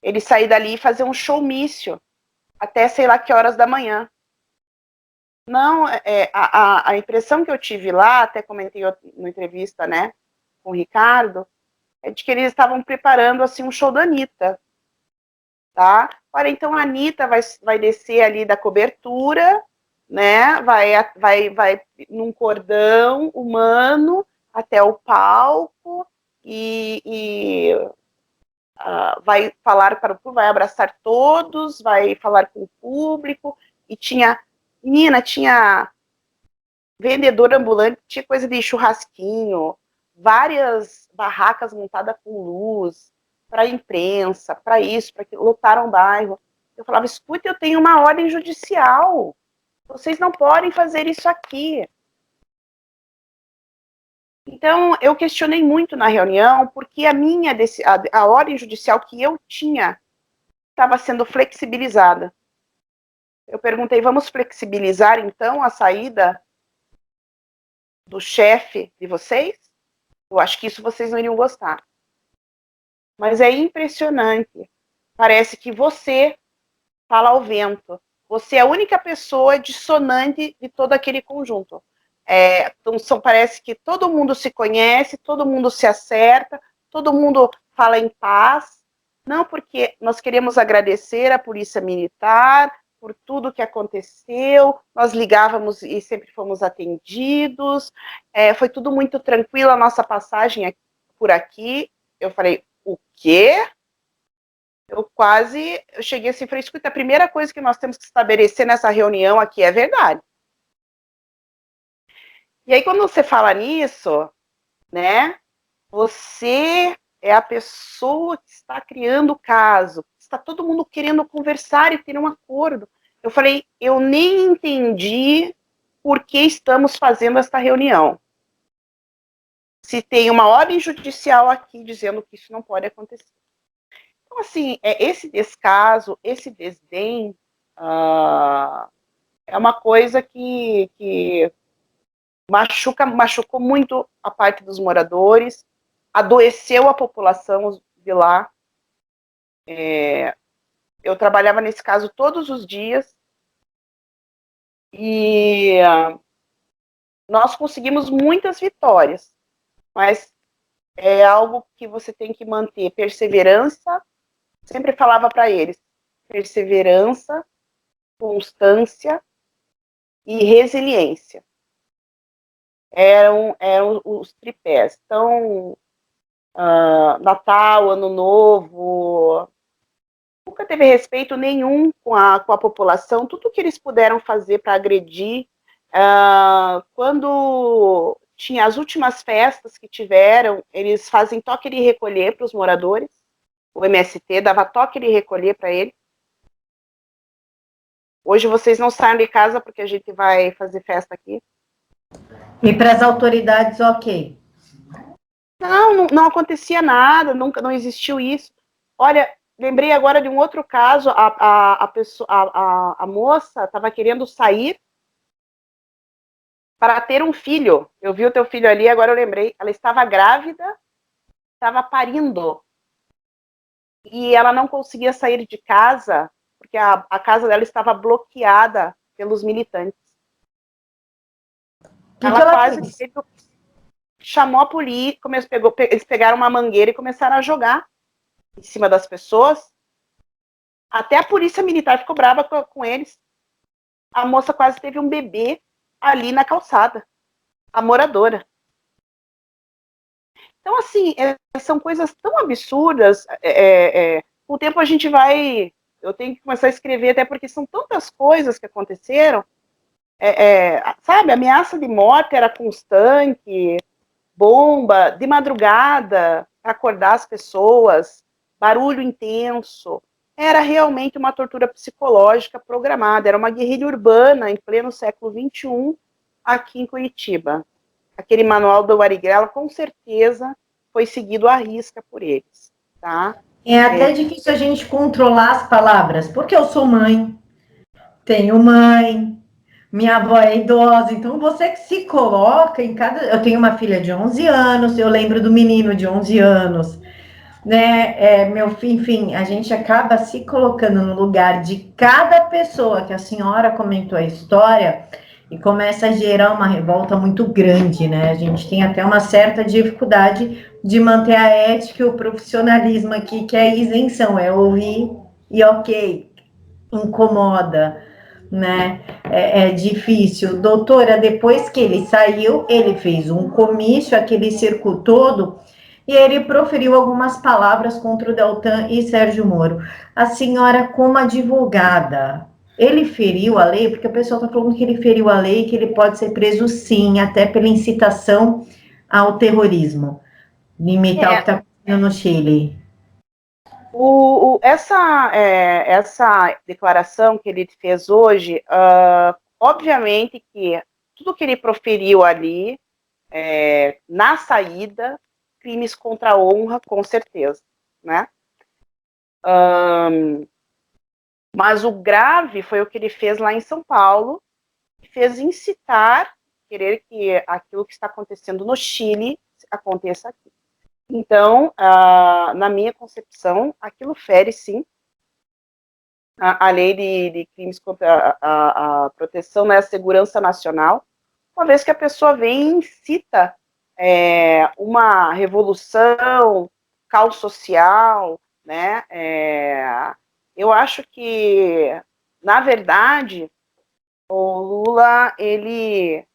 ele sair dali e fazer um showmício até sei lá que horas da manhã. Não, a impressão que eu tive lá, até comentei na entrevista, né, com o Ricardo, é de que eles estavam preparando, assim, um show da Anitta, tá? Olha, então a Anitta vai descer ali da cobertura, né, vai num cordão humano até o palco e vai falar para o público, vai abraçar todos, vai falar com o público, e tinha vendedor ambulante, tinha coisa de churrasquinho, várias barracas montadas com luz, para a imprensa, para isso, para que lotaram o bairro. Eu falava, escuta, eu tenho uma ordem judicial, vocês não podem fazer isso aqui. Então, eu questionei muito na reunião, porque a ordem judicial que eu tinha estava sendo flexibilizada. Eu perguntei, vamos flexibilizar, então, a saída do chefe de vocês? Eu acho que isso vocês não iriam gostar. Mas é impressionante. Parece que você fala ao vento. Você é a única pessoa dissonante de todo aquele conjunto. Então, parece que todo mundo se conhece, todo mundo se acerta, todo mundo fala em paz. Não, porque nós queremos agradecer à Polícia Militar por tudo que aconteceu, nós ligávamos e sempre fomos atendidos, foi tudo muito tranquilo a nossa passagem por aqui. Eu falei, o quê? Eu cheguei assim e falei, escuta, a primeira coisa que nós temos que estabelecer nessa reunião aqui é verdade. E aí, quando você fala nisso, né, você é a pessoa que está criando o caso, está todo mundo querendo conversar e ter um acordo. Eu falei, eu nem entendi por que estamos fazendo esta reunião. Se tem uma ordem judicial aqui dizendo que isso não pode acontecer. Então, assim, esse descaso, esse desdém, é uma coisa que machucou muito a parte dos moradores, adoeceu a população de lá. Eu trabalhava nesse caso todos os dias e nós conseguimos muitas vitórias, mas é algo que você tem que manter perseverança. Sempre falava para eles, perseverança, constância e resiliência. Eram os tripés. Então, Natal, Ano Novo, nunca teve respeito nenhum com a população, tudo que eles puderam fazer para agredir. Quando tinha as últimas festas que tiveram, eles fazem toque de recolher para os moradores, o MST dava toque de recolher para eles. Hoje vocês não saem de casa porque a gente vai fazer festa aqui. E para as autoridades, ok? Não acontecia nada, nunca, não existiu isso. Olha, lembrei agora de um outro caso, a moça estava querendo sair para ter um filho. Eu vi o teu filho ali, agora eu lembrei. Ela estava grávida, estava parindo. E ela não conseguia sair de casa, porque a casa dela estava bloqueada pelos militantes. Ela quase chamou a polícia, eles pegaram uma mangueira e começaram a jogar em cima das pessoas. Até a polícia militar ficou brava com eles. A moça quase teve um bebê ali na calçada, a moradora. Então, assim, são coisas tão absurdas. Com o tempo a gente vai... Eu tenho que começar a escrever, até porque são tantas coisas que aconteceram. Sabe, a ameaça de morte era constante, bomba de madrugada para acordar as pessoas, barulho intenso. Era realmente uma tortura psicológica programada, era uma guerrilha urbana em pleno século XXI aqui em Curitiba. Aquele manual do Marighella, com certeza, foi seguido à risca por eles, tá? É até difícil a gente controlar as palavras, porque eu sou mãe, tenho mãe, minha avó é idosa, então você que se coloca em cada. Eu tenho uma filha de 11 anos, eu lembro do menino de 11 anos, né? Enfim, a gente acaba se colocando no lugar de cada pessoa que a senhora comentou a história e começa a gerar uma revolta muito grande, né? A gente tem até uma certa dificuldade de manter a ética e o profissionalismo aqui, que é a isenção, é ouvir e ok, incomoda, né? É difícil. Doutora, depois que ele saiu, ele fez um comício, aquele circo todo, e ele proferiu algumas palavras contra o Deltan e Sérgio Moro. A senhora, como advogada, ele feriu a lei? Porque o pessoal está falando que ele feriu a lei, que ele pode ser preso sim, até pela incitação ao terrorismo, limitar o que está acontecendo no Chile. Essa declaração que ele fez hoje, obviamente que tudo que ele proferiu ali, na saída, crimes contra a honra, com certeza, né? Mas o grave foi o que ele fez lá em São Paulo, que fez incitar, querer que aquilo que está acontecendo no Chile aconteça aqui. Então, na minha concepção, aquilo fere, sim, a lei de crimes contra a proteção, né, a segurança nacional, uma vez que a pessoa vem e incita uma revolução, caos social, né? Eu acho que, na verdade, o Lula, ele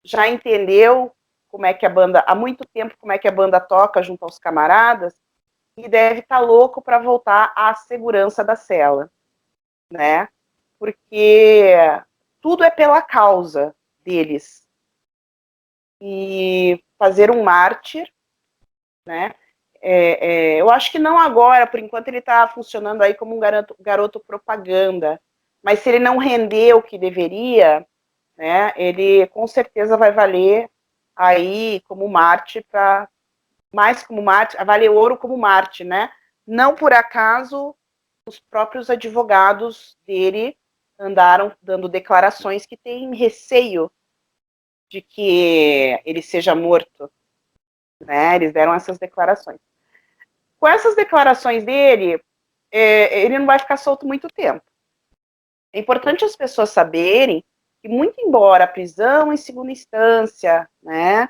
já entendeu como é que a banda, há muito tempo, como é que a banda toca junto aos camaradas, e deve estar louco para voltar à segurança da cela, né? Porque tudo é pela causa deles. E fazer um mártir, né? Eu acho que não agora, por enquanto ele está funcionando aí como um garoto propaganda, mas se ele não render o que deveria, né, ele com certeza vai valer aí como Marte, mais como Marte, valer ouro como Marte, né? Não por acaso os próprios advogados dele andaram dando declarações que têm receio de que ele seja morto, né? Eles deram essas declarações. Com essas declarações dele, ele não vai ficar solto muito tempo. É importante as pessoas saberem que, muito embora a prisão em segunda instância, né,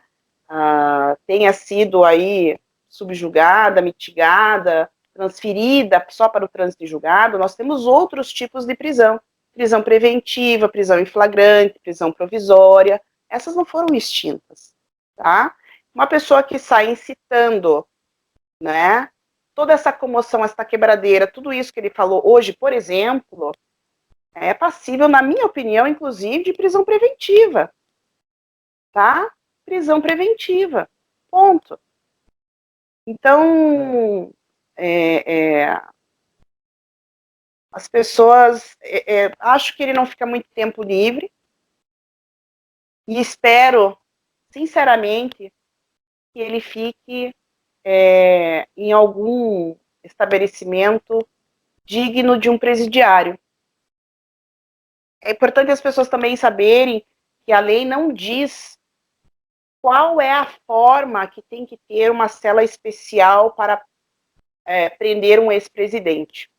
tenha sido aí subjugada, mitigada, transferida só para o trânsito de julgado, nós temos outros tipos de prisão. Prisão preventiva, prisão em flagrante, prisão provisória. Essas não foram extintas, tá? Uma pessoa que sai incitando, né, toda essa comoção, essa quebradeira, tudo isso que ele falou hoje, por exemplo, é passível, na minha opinião, inclusive, de prisão preventiva, tá? Prisão preventiva, ponto. Então, as pessoas, acho que ele não fica muito tempo livre, e espero, sinceramente, que ele fique em algum estabelecimento digno de um presidiário. É importante as pessoas também saberem que a lei não diz qual é a forma que tem que ter uma cela especial para prender um ex-presidente.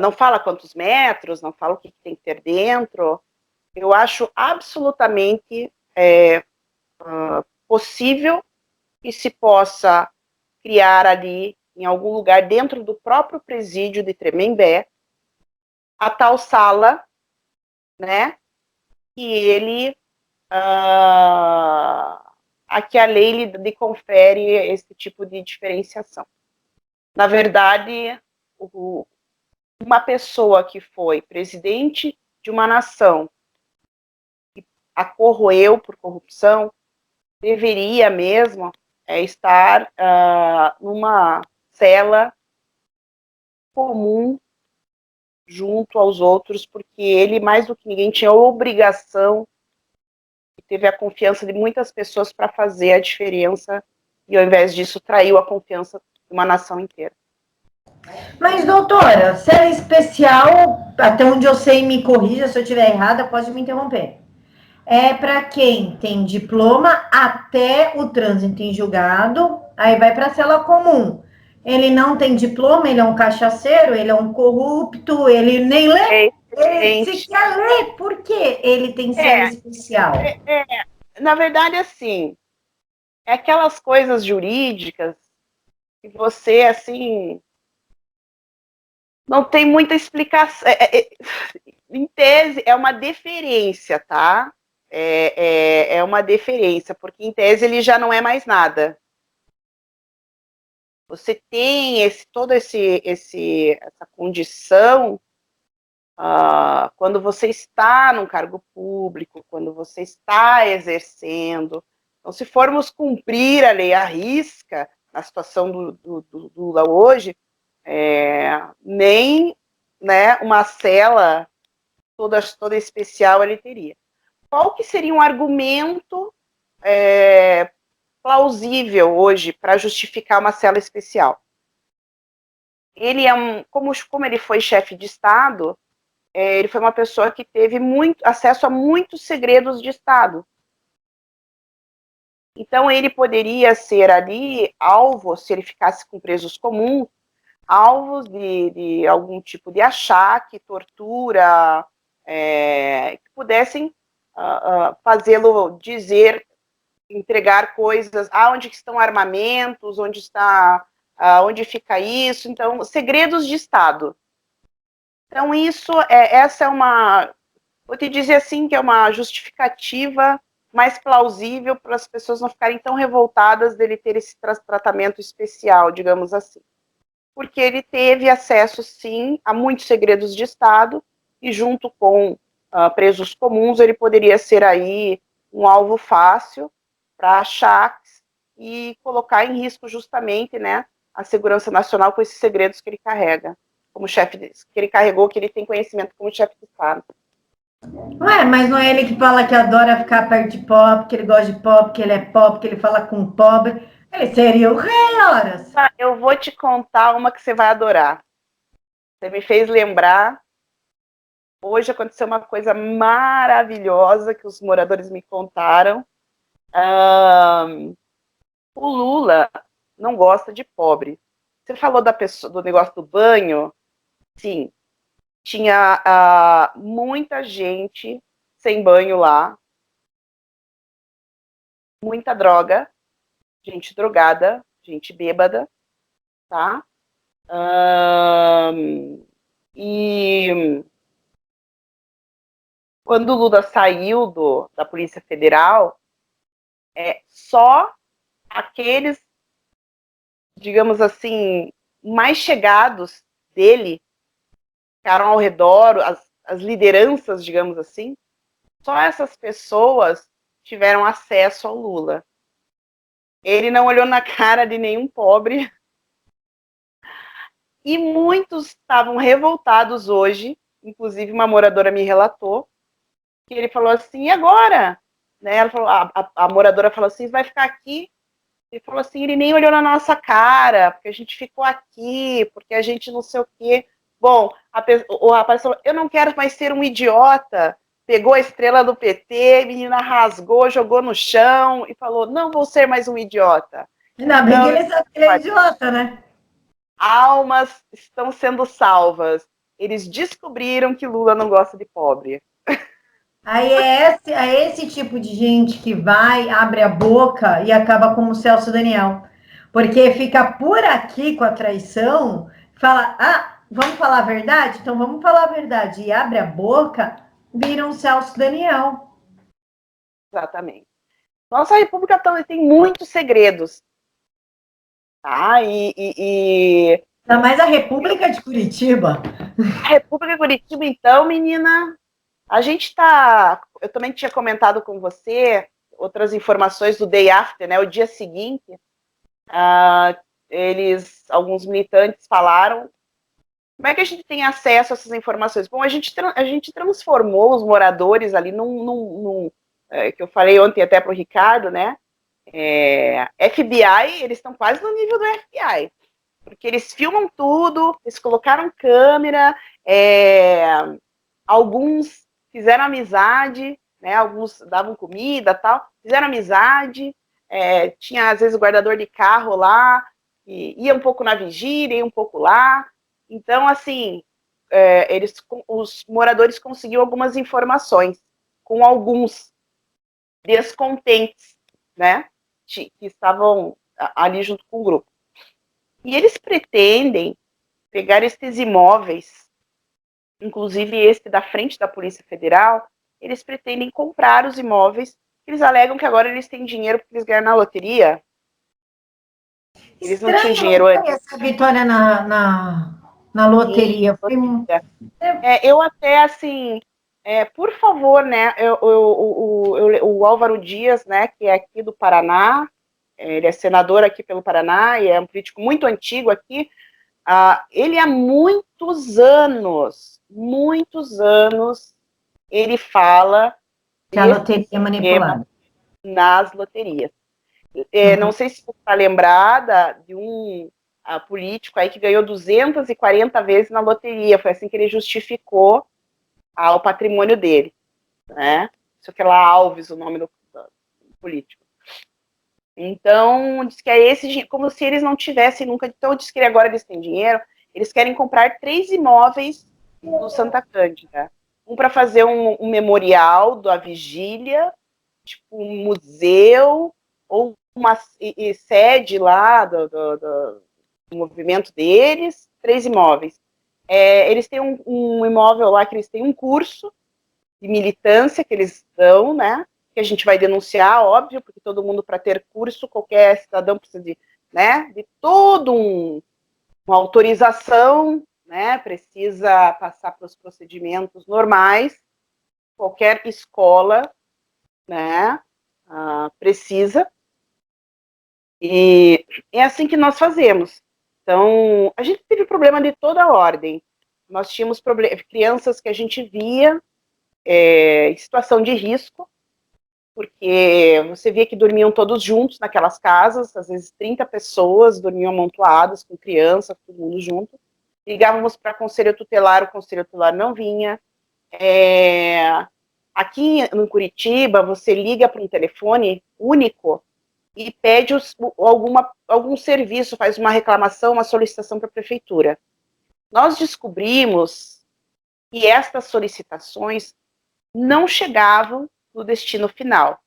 Não fala quantos metros, não fala o que tem que ter dentro. Eu acho absolutamente possível que se possa criar ali, em algum lugar dentro do próprio presídio de Tremembé, a tal sala, né, que ele, a que a lei lhe confere esse tipo de diferenciação. Na verdade, uma pessoa que foi presidente de uma nação que a corroeu por corrupção, deveria mesmo estar numa cela comum junto aos outros, porque ele, mais do que ninguém, tinha a obrigação e teve a confiança de muitas pessoas para fazer a diferença, e ao invés disso traiu a confiança de uma nação inteira. Mas, doutora, cela especial, até onde eu sei, me corrija se eu estiver errada, pode me interromper. É para quem tem diploma até o trânsito em julgado, aí vai para a cela comum. Ele não tem diploma, ele é um cachaceiro, ele é um corrupto, ele nem lê, ele sequer lê. Por que ele tem cela especial? Na verdade, assim, é aquelas coisas jurídicas que você, assim, não tem muita explicação. Em tese, é uma deferência, tá? É uma deferência, porque em tese ele já não é mais nada. Você tem toda essa condição quando você está num cargo público, quando você está exercendo. Então, se formos cumprir a lei à risca, na situação do Lula hoje, nem, né, uma cela toda especial ele teria. Qual que seria um argumento plausível hoje para justificar uma cela especial? Ele como ele foi chefe de Estado, ele foi uma pessoa que teve acesso a muitos segredos de Estado. Então, ele poderia ser ali alvo, se ele ficasse com presos comuns, alvos de algum tipo de achaque, tortura, que pudessem fazê-lo dizer, entregar coisas, onde estão armamentos, onde fica isso, então, segredos de Estado. Então, essa é vou te dizer assim, que é uma justificativa mais plausível para as pessoas não ficarem tão revoltadas dele ter esse tratamento especial, digamos assim. Porque ele teve acesso, sim, a muitos segredos de Estado, e junto com presos comuns, ele poderia ser aí um alvo fácil para achaques e colocar em risco justamente, né, a segurança nacional com esses segredos que ele carrega, como chefe, que ele carregou, que ele tem conhecimento como chefe de Estado. Ué, mas não é ele que fala que adora ficar perto de pobre, que ele gosta de pobre, que ele é pobre, que ele fala com pobre. Ele seria o rei, horas. Eu vou te contar uma que você vai adorar. Você me fez lembrar. Hoje aconteceu uma coisa maravilhosa que os moradores me contaram. O Lula não gosta de pobre. Você falou do negócio do banho? Sim. Tinha muita gente sem banho lá. Muita droga. Gente drogada. Gente bêbada. Tá? E quando o Lula saiu da Polícia Federal, só aqueles, digamos assim, mais chegados dele ficaram ao redor, as lideranças, digamos assim, só essas pessoas tiveram acesso ao Lula. Ele não olhou na cara de nenhum pobre. E muitos estavam revoltados hoje, inclusive uma moradora me relatou, que ele falou assim, e agora? Né, ela falou, a moradora falou assim, vai ficar aqui? Ele falou assim, ele nem olhou na nossa cara, porque a gente ficou aqui, porque a gente não sei o quê. Bom, o rapaz falou, eu não quero mais ser um idiota. Pegou a estrela do PT, a menina rasgou, jogou no chão e falou, não vou ser mais um idiota. Ainda bem que ele sabe que ele é idiota, né? Almas estão sendo salvas. Eles descobriram que Lula não gosta de pobre. Aí é esse tipo de gente que vai, abre a boca e acaba como o Celso Daniel. Porque fica por aqui com a traição, fala, vamos falar a verdade? Então vamos falar a verdade. E abre a boca, vira um Celso Daniel. Exatamente. Nossa República tem muitos segredos. Tá? Ainda mais a República de Curitiba. A República de Curitiba, então, menina, a gente tá. Eu também tinha comentado com você, outras informações do day after, né, o dia seguinte, alguns militantes falaram. Como é que a gente tem acesso a essas informações? Bom, a gente transformou os moradores ali que eu falei ontem até para o Ricardo, né? FBI, eles estão quase no nível do FBI, porque eles filmam tudo, eles colocaram câmera, alguns fizeram amizade, né? Alguns davam comida, tal, fizeram amizade, tinha às vezes o guardador de carro lá, e ia um pouco na vigília, ia um pouco lá. Então, assim, os moradores conseguiram algumas informações com alguns descontentes, né, que estavam ali junto com o grupo. E eles pretendem pegar esses imóveis, inclusive este da frente da Polícia Federal, eles pretendem comprar os imóveis, eles alegam que agora eles têm dinheiro porque eles ganharam na loteria. Eles não tinham dinheiro antes. Essa vitória na loteria. Foi eu até, assim, por favor, né, o Álvaro Dias, né, que é aqui do Paraná, ele é senador aqui pelo Paraná e é um político muito antigo aqui, ele há muitos anos, ele fala que a loteria é manipulada nas loterias. Não sei se você está lembrada de um político aí que ganhou 240 vezes na loteria, foi assim que ele justificou o patrimônio dele, né? Isso que é lá Alves, o nome do político. Então, diz que é esse, como se eles não tivessem nunca, então diz que agora eles têm dinheiro, eles querem comprar 3 imóveis no Santa Cândida. Um para fazer um memorial da vigília, tipo um museu, ou uma sede lá do movimento deles, 3 imóveis. Eles têm um imóvel lá que eles têm um curso de militância que eles dão, né? Que a gente vai denunciar, óbvio, porque todo mundo, para ter curso, qualquer cidadão precisa de, né, de todo uma autorização, né? Precisa passar pelos procedimentos normais. Qualquer escola, né? Precisa. E é assim que nós fazemos. Então, a gente teve problema de toda a ordem. Nós tínhamos crianças que a gente via em situação de risco, porque você via que dormiam todos juntos naquelas casas, às vezes 30 pessoas dormiam amontoadas com crianças, todo mundo junto. Ligávamos para o conselho tutelar não vinha. Aqui em Curitiba, você liga para um telefone único e pede algum serviço, faz uma reclamação, uma solicitação para a prefeitura. Nós descobrimos que estas solicitações não chegavam no destino final.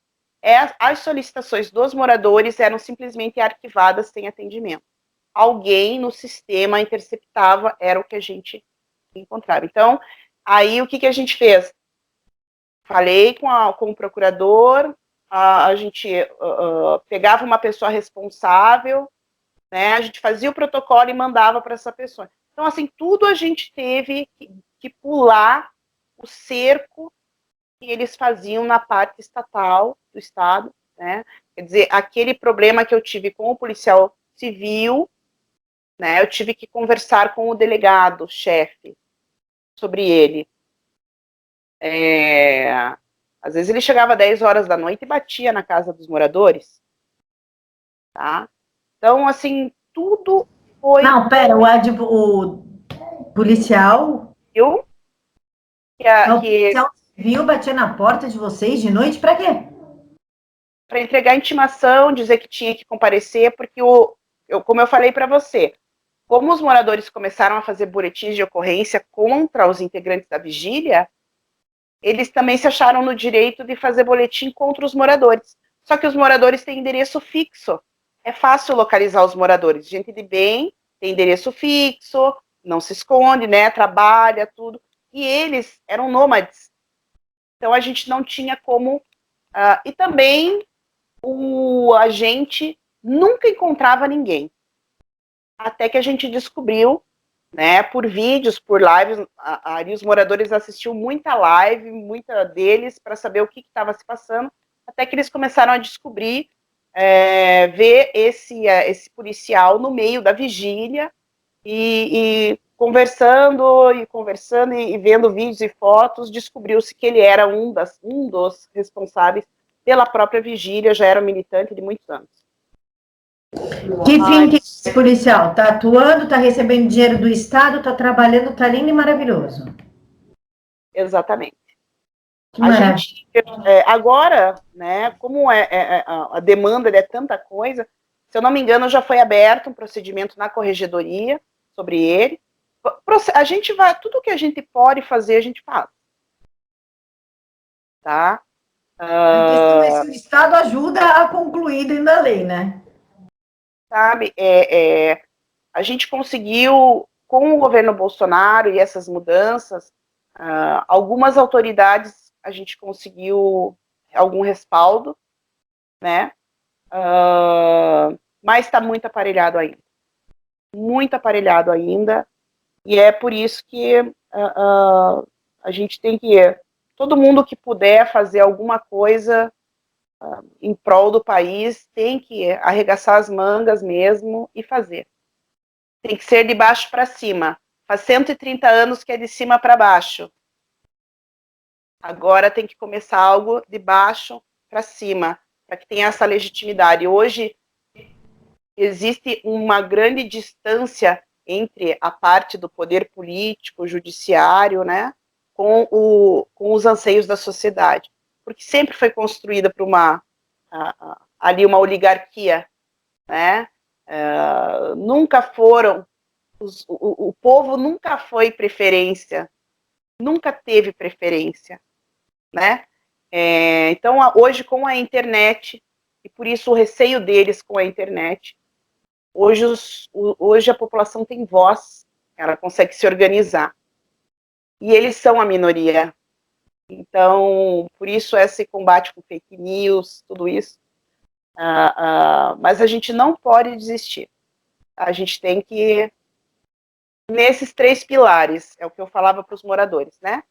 As solicitações dos moradores eram simplesmente arquivadas sem atendimento. Alguém no sistema interceptava, era o que a gente encontrava. Então, aí o que a gente fez? Falei com o procurador, a gente pegava uma pessoa responsável, né, a gente fazia o protocolo e mandava para essa pessoa. Então, assim, tudo a gente teve que pular o cerco que eles faziam na parte estatal do Estado, né? Quer dizer, aquele problema que eu tive com o policial civil, né, eu tive que conversar com o delegado, chefe, sobre ele. Às vezes ele chegava às 10 horas da noite e batia na casa dos moradores, tá? Então, assim, tudo foi... Não, pera, o policial... Eu? O policial civil batia na porta de vocês de noite para quê? Para entregar intimação, dizer que tinha que comparecer, porque, como eu falei para você, como os moradores começaram a fazer boletins de ocorrência contra os integrantes da vigília, eles também se acharam no direito de fazer boletim contra os moradores. Só que os moradores têm endereço fixo. É fácil localizar os moradores. Gente de bem tem endereço fixo, não se esconde, né? Trabalha, tudo. E eles eram nômades. Então a gente não tinha como... e também o agente nunca encontrava ninguém. Até que a gente descobriu, né, por vídeos, por lives, ali os moradores assistiam muita live, muita deles, para saber o que estava se passando, até que eles começaram a descobrir, ver esse policial no meio da vigília, e conversando e vendo vídeos e fotos, descobriu-se que ele era um dos responsáveis pela própria vigília, já era militante de muitos anos. Que fim tem esse policial? Tá atuando, tá recebendo dinheiro do Estado, tá trabalhando, tá lindo e maravilhoso. Exatamente. Que A maravilha. gente, agora, né, como a demanda é tanta coisa, se eu não me engano, já foi aberto um procedimento na corregedoria sobre ele. A gente vai, tudo que a gente pode fazer, a gente faz. Tá? A questão é se o Estado ajuda a concluir dentro da lei, né? Sabe, a gente conseguiu, com o governo Bolsonaro e essas mudanças, algumas autoridades, a gente conseguiu algum respaldo, né? Mas está muito aparelhado ainda. Muito aparelhado ainda. E é por isso que a gente tem que... Todo mundo que puder fazer alguma coisa em prol do país tem que arregaçar as mangas mesmo e fazer. Tem que ser de baixo para cima. Faz 130 anos que é de cima para baixo. Agora tem que começar algo de baixo para cima, para que tenha essa legitimidade. Hoje existe uma grande distância entre a parte do poder político, judiciário, né, com os anseios da sociedade. Porque sempre foi construída por ali uma oligarquia, né? Nunca foram, o povo nunca foi preferência, nunca teve preferência, né? Então, hoje, com a internet, e por isso o receio deles com a internet, hoje a população tem voz, ela consegue se organizar. E eles são a minoria. Então, por isso esse combate com fake news, tudo isso. Mas a gente não pode desistir. A gente tem que... Nesses 3 pilares, é o que eu falava para os moradores, né?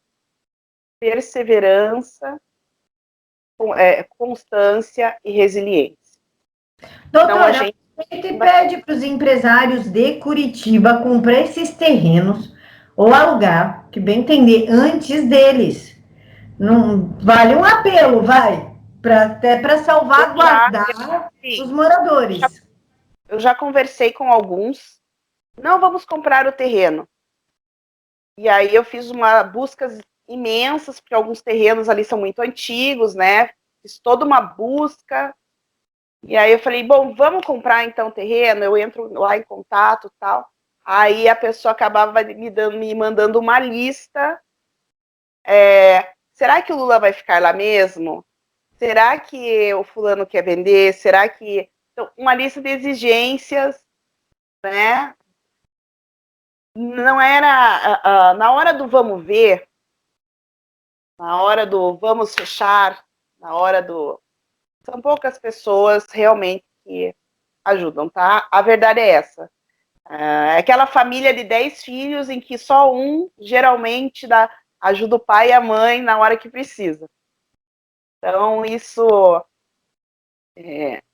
Perseverança, constância e resiliência. Doutora, a gente pede para os empresários de Curitiba comprar esses terrenos ou alugar, que bem entender, antes deles. Não vale um apelo, vai, até para salvaguardar os moradores. Eu já conversei com alguns, não vamos comprar o terreno. E aí eu fiz buscas imensas, porque alguns terrenos ali são muito antigos, né? Fiz toda uma busca. E aí eu falei, bom, vamos comprar então o terreno, eu entro lá em contato e tal. Aí a pessoa acabava me mandando uma lista. Será que o Lula vai ficar lá mesmo? Será que o fulano quer vender? Será que... Então, uma lista de exigências, né? Não era... na hora do vamos ver, na hora do vamos fechar, na hora do... São poucas pessoas realmente que ajudam, tá? A verdade é essa. É aquela família de 10 filhos em que só um geralmente ajuda o pai e a mãe na hora que precisa. Então, isso...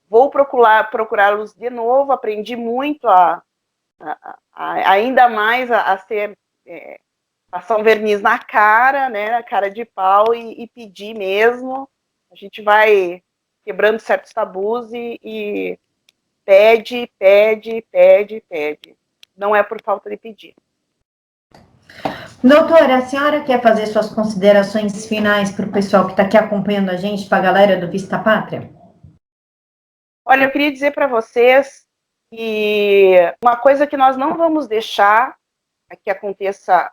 vou procurá-los de novo, aprendi muito ainda mais a ser... passar um verniz na cara, né, na cara de pau e pedir mesmo. A gente vai quebrando certos tabus e pede, pede, pede, pede. Não é por falta de pedir. Doutora, a senhora quer fazer suas considerações finais para o pessoal que está aqui acompanhando a gente, para a galera do Vista Pátria? Olha, eu queria dizer para vocês que uma coisa que nós não vamos deixar que aconteça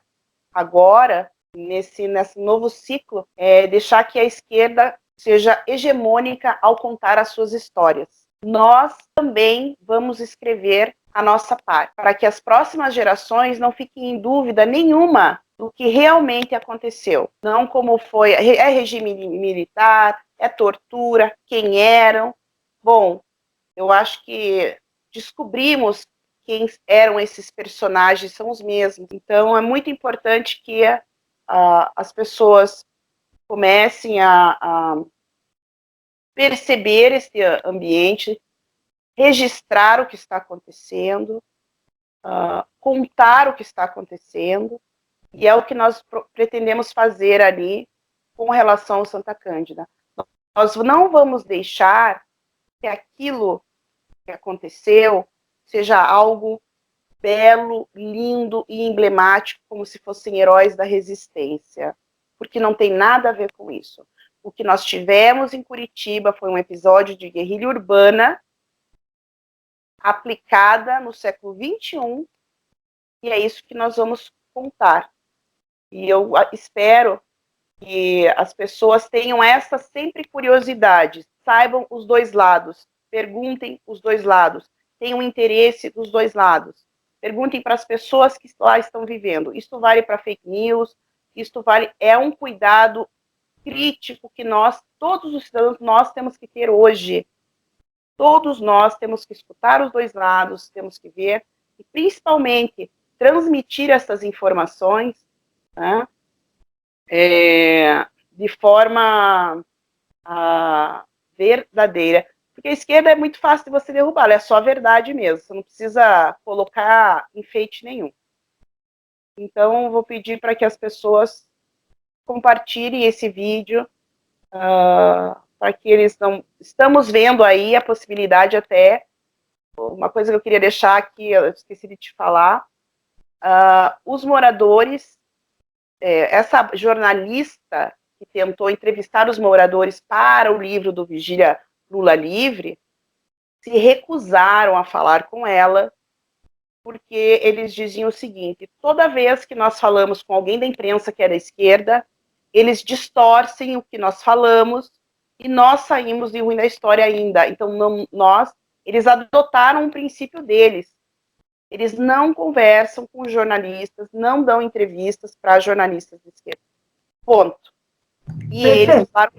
agora, nesse novo ciclo, é deixar que a esquerda seja hegemônica ao contar as suas histórias. Nós também vamos escrever a nossa parte, para que as próximas gerações não fiquem em dúvida nenhuma do que realmente aconteceu. Não como foi, regime militar, tortura, quem eram. Bom, eu acho que descobrimos quem eram esses personagens, são os mesmos. Então, é muito importante que as pessoas comecem a perceber esse ambiente, registrar o que está acontecendo, contar o que está acontecendo, e é o que nós pretendemos fazer ali com relação ao Santa Cândida. Nós não vamos deixar que aquilo que aconteceu seja algo belo, lindo e emblemático, como se fossem heróis da resistência, porque não tem nada a ver com isso. O que nós tivemos em Curitiba foi um episódio de guerrilha urbana aplicada no século XXI, e é isso que nós vamos contar. E eu espero que as pessoas tenham essa sempre curiosidade, saibam os dois lados, perguntem os dois lados, tenham interesse dos dois lados. Perguntem para as pessoas que lá estão vivendo. Isto vale para fake news, isto vale, é um cuidado crítico que nós, todos os cidadãos, nós temos que ter hoje. Todos nós temos que escutar os dois lados, temos que ver, e principalmente transmitir essas informações, né, de forma verdadeira. Porque a esquerda é muito fácil de você derrubar, ela é só a verdade mesmo, você não precisa colocar enfeite nenhum. Então, vou pedir para que as pessoas compartilhem esse vídeo, para que eles não... Estamos vendo aí a possibilidade até, uma coisa que eu queria deixar aqui, eu esqueci de te falar, os moradores, essa jornalista que tentou entrevistar os moradores para o livro do Vigília Lula Livre, se recusaram a falar com ela, porque eles diziam o seguinte: toda vez que nós falamos com alguém da imprensa que é da esquerda, eles distorcem o que nós falamos e nós saímos de ruim da história ainda. Então, eles adotaram um princípio deles. Eles não conversam com jornalistas, não dão entrevistas para jornalistas de esquerda. Ponto. E eles falaram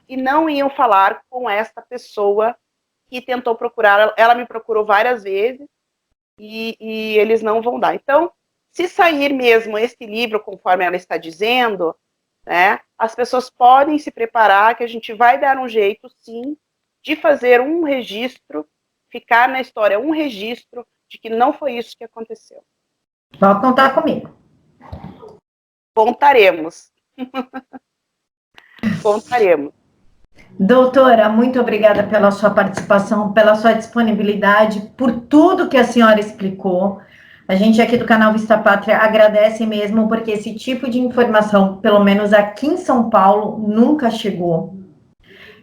que não iam falar com esta pessoa que tentou procurar. Ela me procurou várias vezes e eles não vão dar. Então, se sair mesmo este livro, conforme ela está dizendo, né, as pessoas podem se preparar, que a gente vai dar um jeito, sim, de fazer um registro, ficar na história um registro de que não foi isso que aconteceu. Pode contar comigo. Contaremos. Contaremos. Doutora, muito obrigada pela sua participação, pela sua disponibilidade, por tudo que a senhora explicou. A gente aqui do canal Vista Pátria agradece mesmo, porque esse tipo de informação, pelo menos aqui em São Paulo, nunca chegou.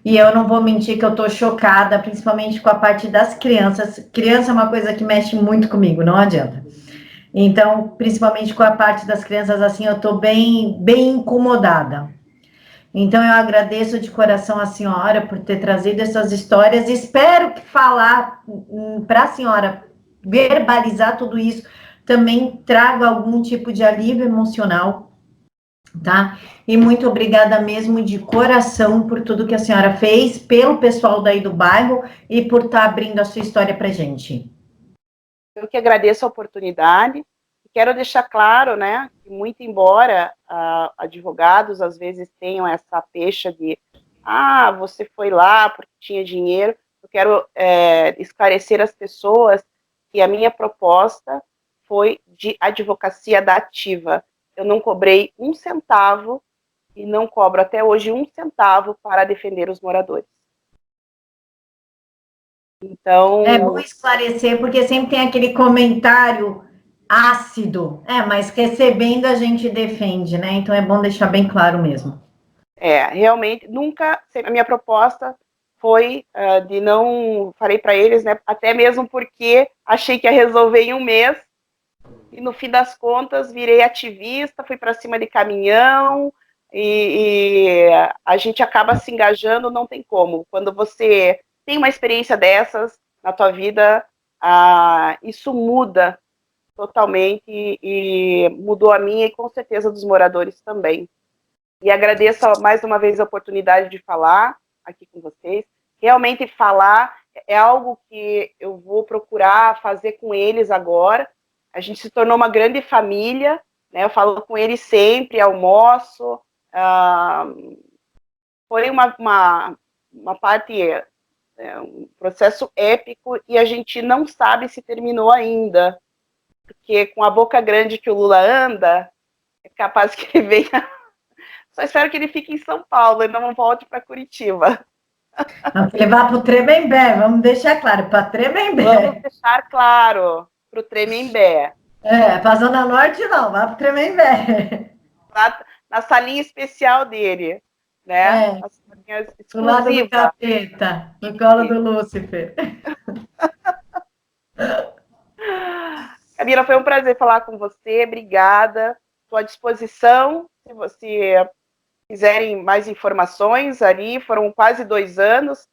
E eu não vou mentir que eu tô chocada, principalmente com a parte das crianças. Criança é uma coisa que mexe muito comigo, não adianta. Então, principalmente com a parte das crianças, assim, eu tô bem incomodada. Então, eu agradeço de coração a senhora por ter trazido essas histórias. Espero que falar para a senhora verbalizar tudo isso também traga algum tipo de alívio emocional, tá? E muito obrigada mesmo de coração por tudo que a senhora fez, pelo pessoal daí do bairro e por estar abrindo a sua história para gente. Eu que agradeço a oportunidade. Quero deixar claro, né, que muito embora advogados às vezes tenham essa pecha de você foi lá porque tinha dinheiro, eu quero esclarecer as pessoas que a minha proposta foi de advocacia dativa. Eu não cobrei um centavo e não cobro até hoje um centavo para defender os moradores. Então... É bom esclarecer, porque sempre tem aquele comentário ácido, mas recebendo a gente defende, né? Então é bom deixar bem claro mesmo. Realmente, nunca, a minha proposta foi de não, falei para eles, né, até mesmo porque achei que ia resolver em um mês, e no fim das contas virei ativista, fui para cima de caminhão, e a gente acaba se engajando, não tem como. Quando você tem uma experiência dessas na tua vida, isso muda totalmente, e mudou a minha e com certeza dos moradores também. E agradeço mais uma vez a oportunidade de falar aqui com vocês. Realmente falar é algo que eu vou procurar fazer com eles agora. A gente se tornou uma grande família, né? Eu falo com eles sempre, almoço. Foi uma parte, um processo épico, e a gente não sabe se terminou ainda, porque com a boca grande que o Lula anda, é capaz que ele venha. Só espero que ele fique em São Paulo e não volte para Curitiba. Vamos levar para o Tremembé, vamos deixar claro, para Tremembé. Vamos deixar claro para o Tremembé. Para a Zona Norte não, vai para o Tremembé. Na salinha especial dele, né? É, As salinhas do lado do exclusivas. capeta, no colo do Lúcifer. Camila, foi um prazer falar com você, obrigada. Estou à disposição, se você quiserem mais informações ali, foram quase 2 anos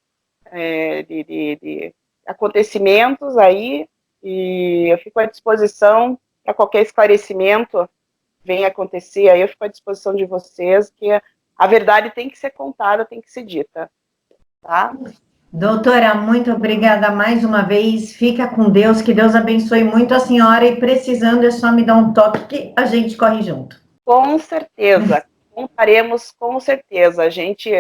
de acontecimentos aí, e eu fico à disposição para qualquer esclarecimento venha acontecer, aí eu fico à disposição de vocês, que a verdade tem que ser contada, tem que ser dita, tá? Doutora, muito obrigada mais uma vez. Fica com Deus, que Deus abençoe muito a senhora e precisando é só me dar um toque que a gente corre junto. Com certeza, contaremos com certeza. A gente,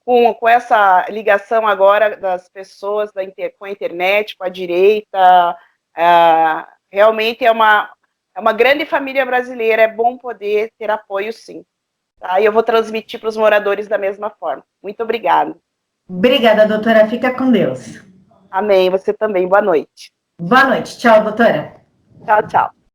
com essa ligação agora das pessoas com a internet, com a direita, realmente é uma grande família brasileira, é bom poder ter apoio, sim. Tá? E eu vou transmitir para os moradores da mesma forma. Muito obrigada. Obrigada, doutora. Fica com Deus. Amém. Você também. Boa noite. Boa noite. Tchau, doutora. Tchau, tchau.